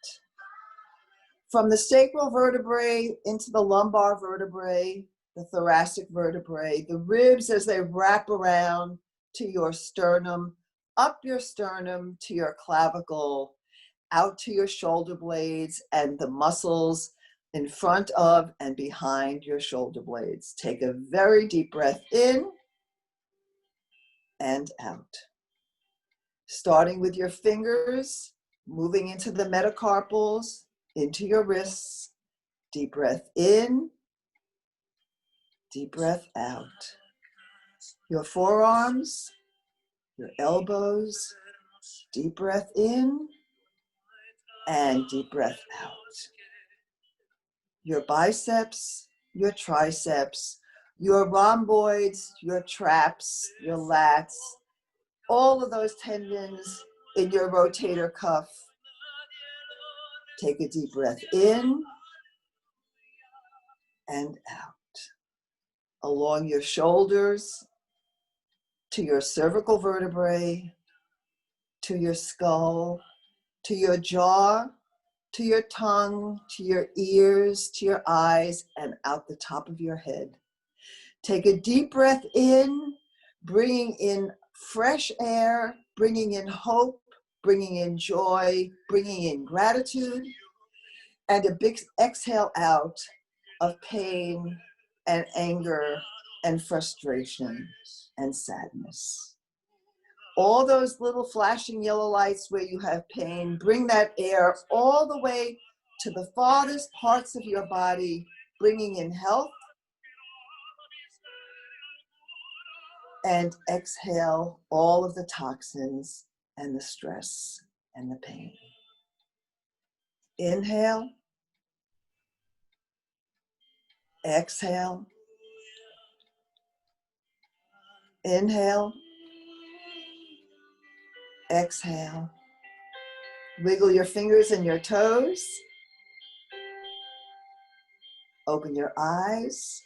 From the sacral vertebrae into the lumbar vertebrae, the thoracic vertebrae, the ribs as they wrap around to your sternum, up your sternum to your clavicle, out to your shoulder blades and the muscles in front of and behind your shoulder blades. Take a very deep breath in and out. Starting with your fingers, moving into the metacarpals, into your wrists. Deep breath in, deep breath out. Your forearms, your elbows, deep breath in and deep breath out. Your biceps, your triceps, your rhomboids, your traps, your lats, all of those tendons in your rotator cuff. Take a deep breath in and out. Along your shoulders, to your cervical vertebrae, to your skull, to your jaw, to your tongue, to your ears, to your eyes, and out the top of your head. Take a deep breath in, bringing in fresh air, bringing in hope, bringing in joy, bringing in gratitude, and a big exhale out of pain and anger and frustration and sadness. All those little flashing yellow lights where you have pain, bring that air all the way to the farthest parts of your body, bringing in health, and exhale all of the toxins and the stress and the pain. Inhale, exhale, inhale, exhale. Wiggle your fingers and your toes. Open your eyes.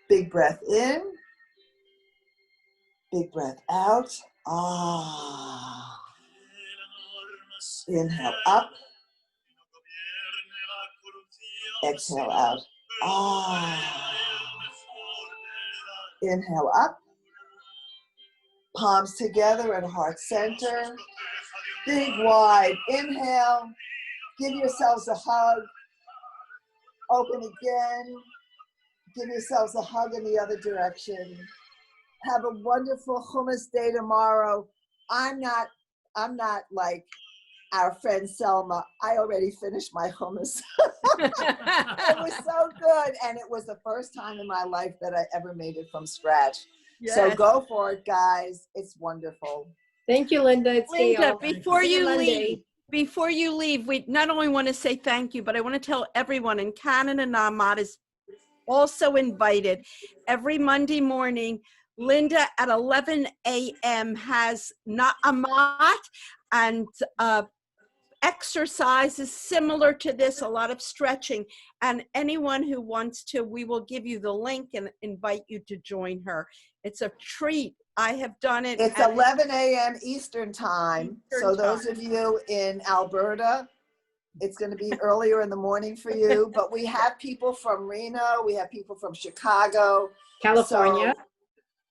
Big breath in. Big breath out. Ah. Inhale up. Exhale out. Ah. Inhale up. Palms together at heart center. Big wide inhale. Give yourselves a hug. Open again. Give yourselves a hug in the other direction. Have a wonderful hummus day tomorrow. I'm not like our friend Selma. I already finished my hummus. It was so good. And it was the first time in my life that I ever made it from scratch. So Yes. go for it, guys. It's wonderful. Thank you, Linda. It's Linda, Gail. before See you Monday. leave, we not only want to say thank you, but I want to tell everyone in Canada, Na'amat is also invited. Every Monday morning, Linda at 11 a.m. has Na'amat and exercises similar to this, a lot of stretching. And anyone who wants to, we will give you the link and invite you to join her. It's a treat. I have done it. It's and 11 a.m. Eastern time. So those of you in Alberta, it's going to be earlier in the morning for you. But we have people from Reno. We have people from Chicago. California. So,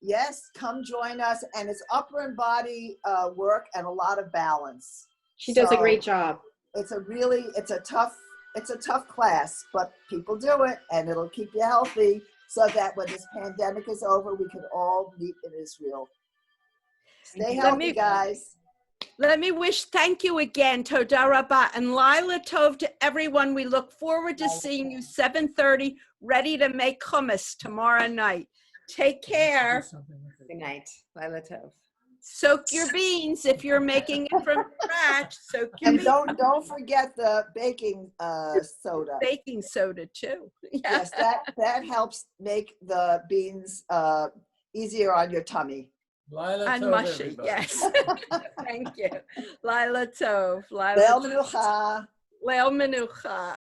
yes, come join us. And it's upper and body work and a lot of balance. She does a So great job. it's a tough class, but people do it and it'll keep you healthy so that when this pandemic is over, we can all meet in Israel. Stay healthy, guys. Let me wish thank you again, Toda Rabah, and Lila Tov to everyone. We look forward to seeing you 7:30, ready to make hummus tomorrow night. Take care. Good night. Lila Tov. Soak your beans if you're making it from scratch. Soak your And beans. don't forget the baking soda. Baking soda too. Yes, that helps make the beans easier on your tummy. And mushy, yes. Thank you. Lila Tov. Leil Menucha. Leil Menucha.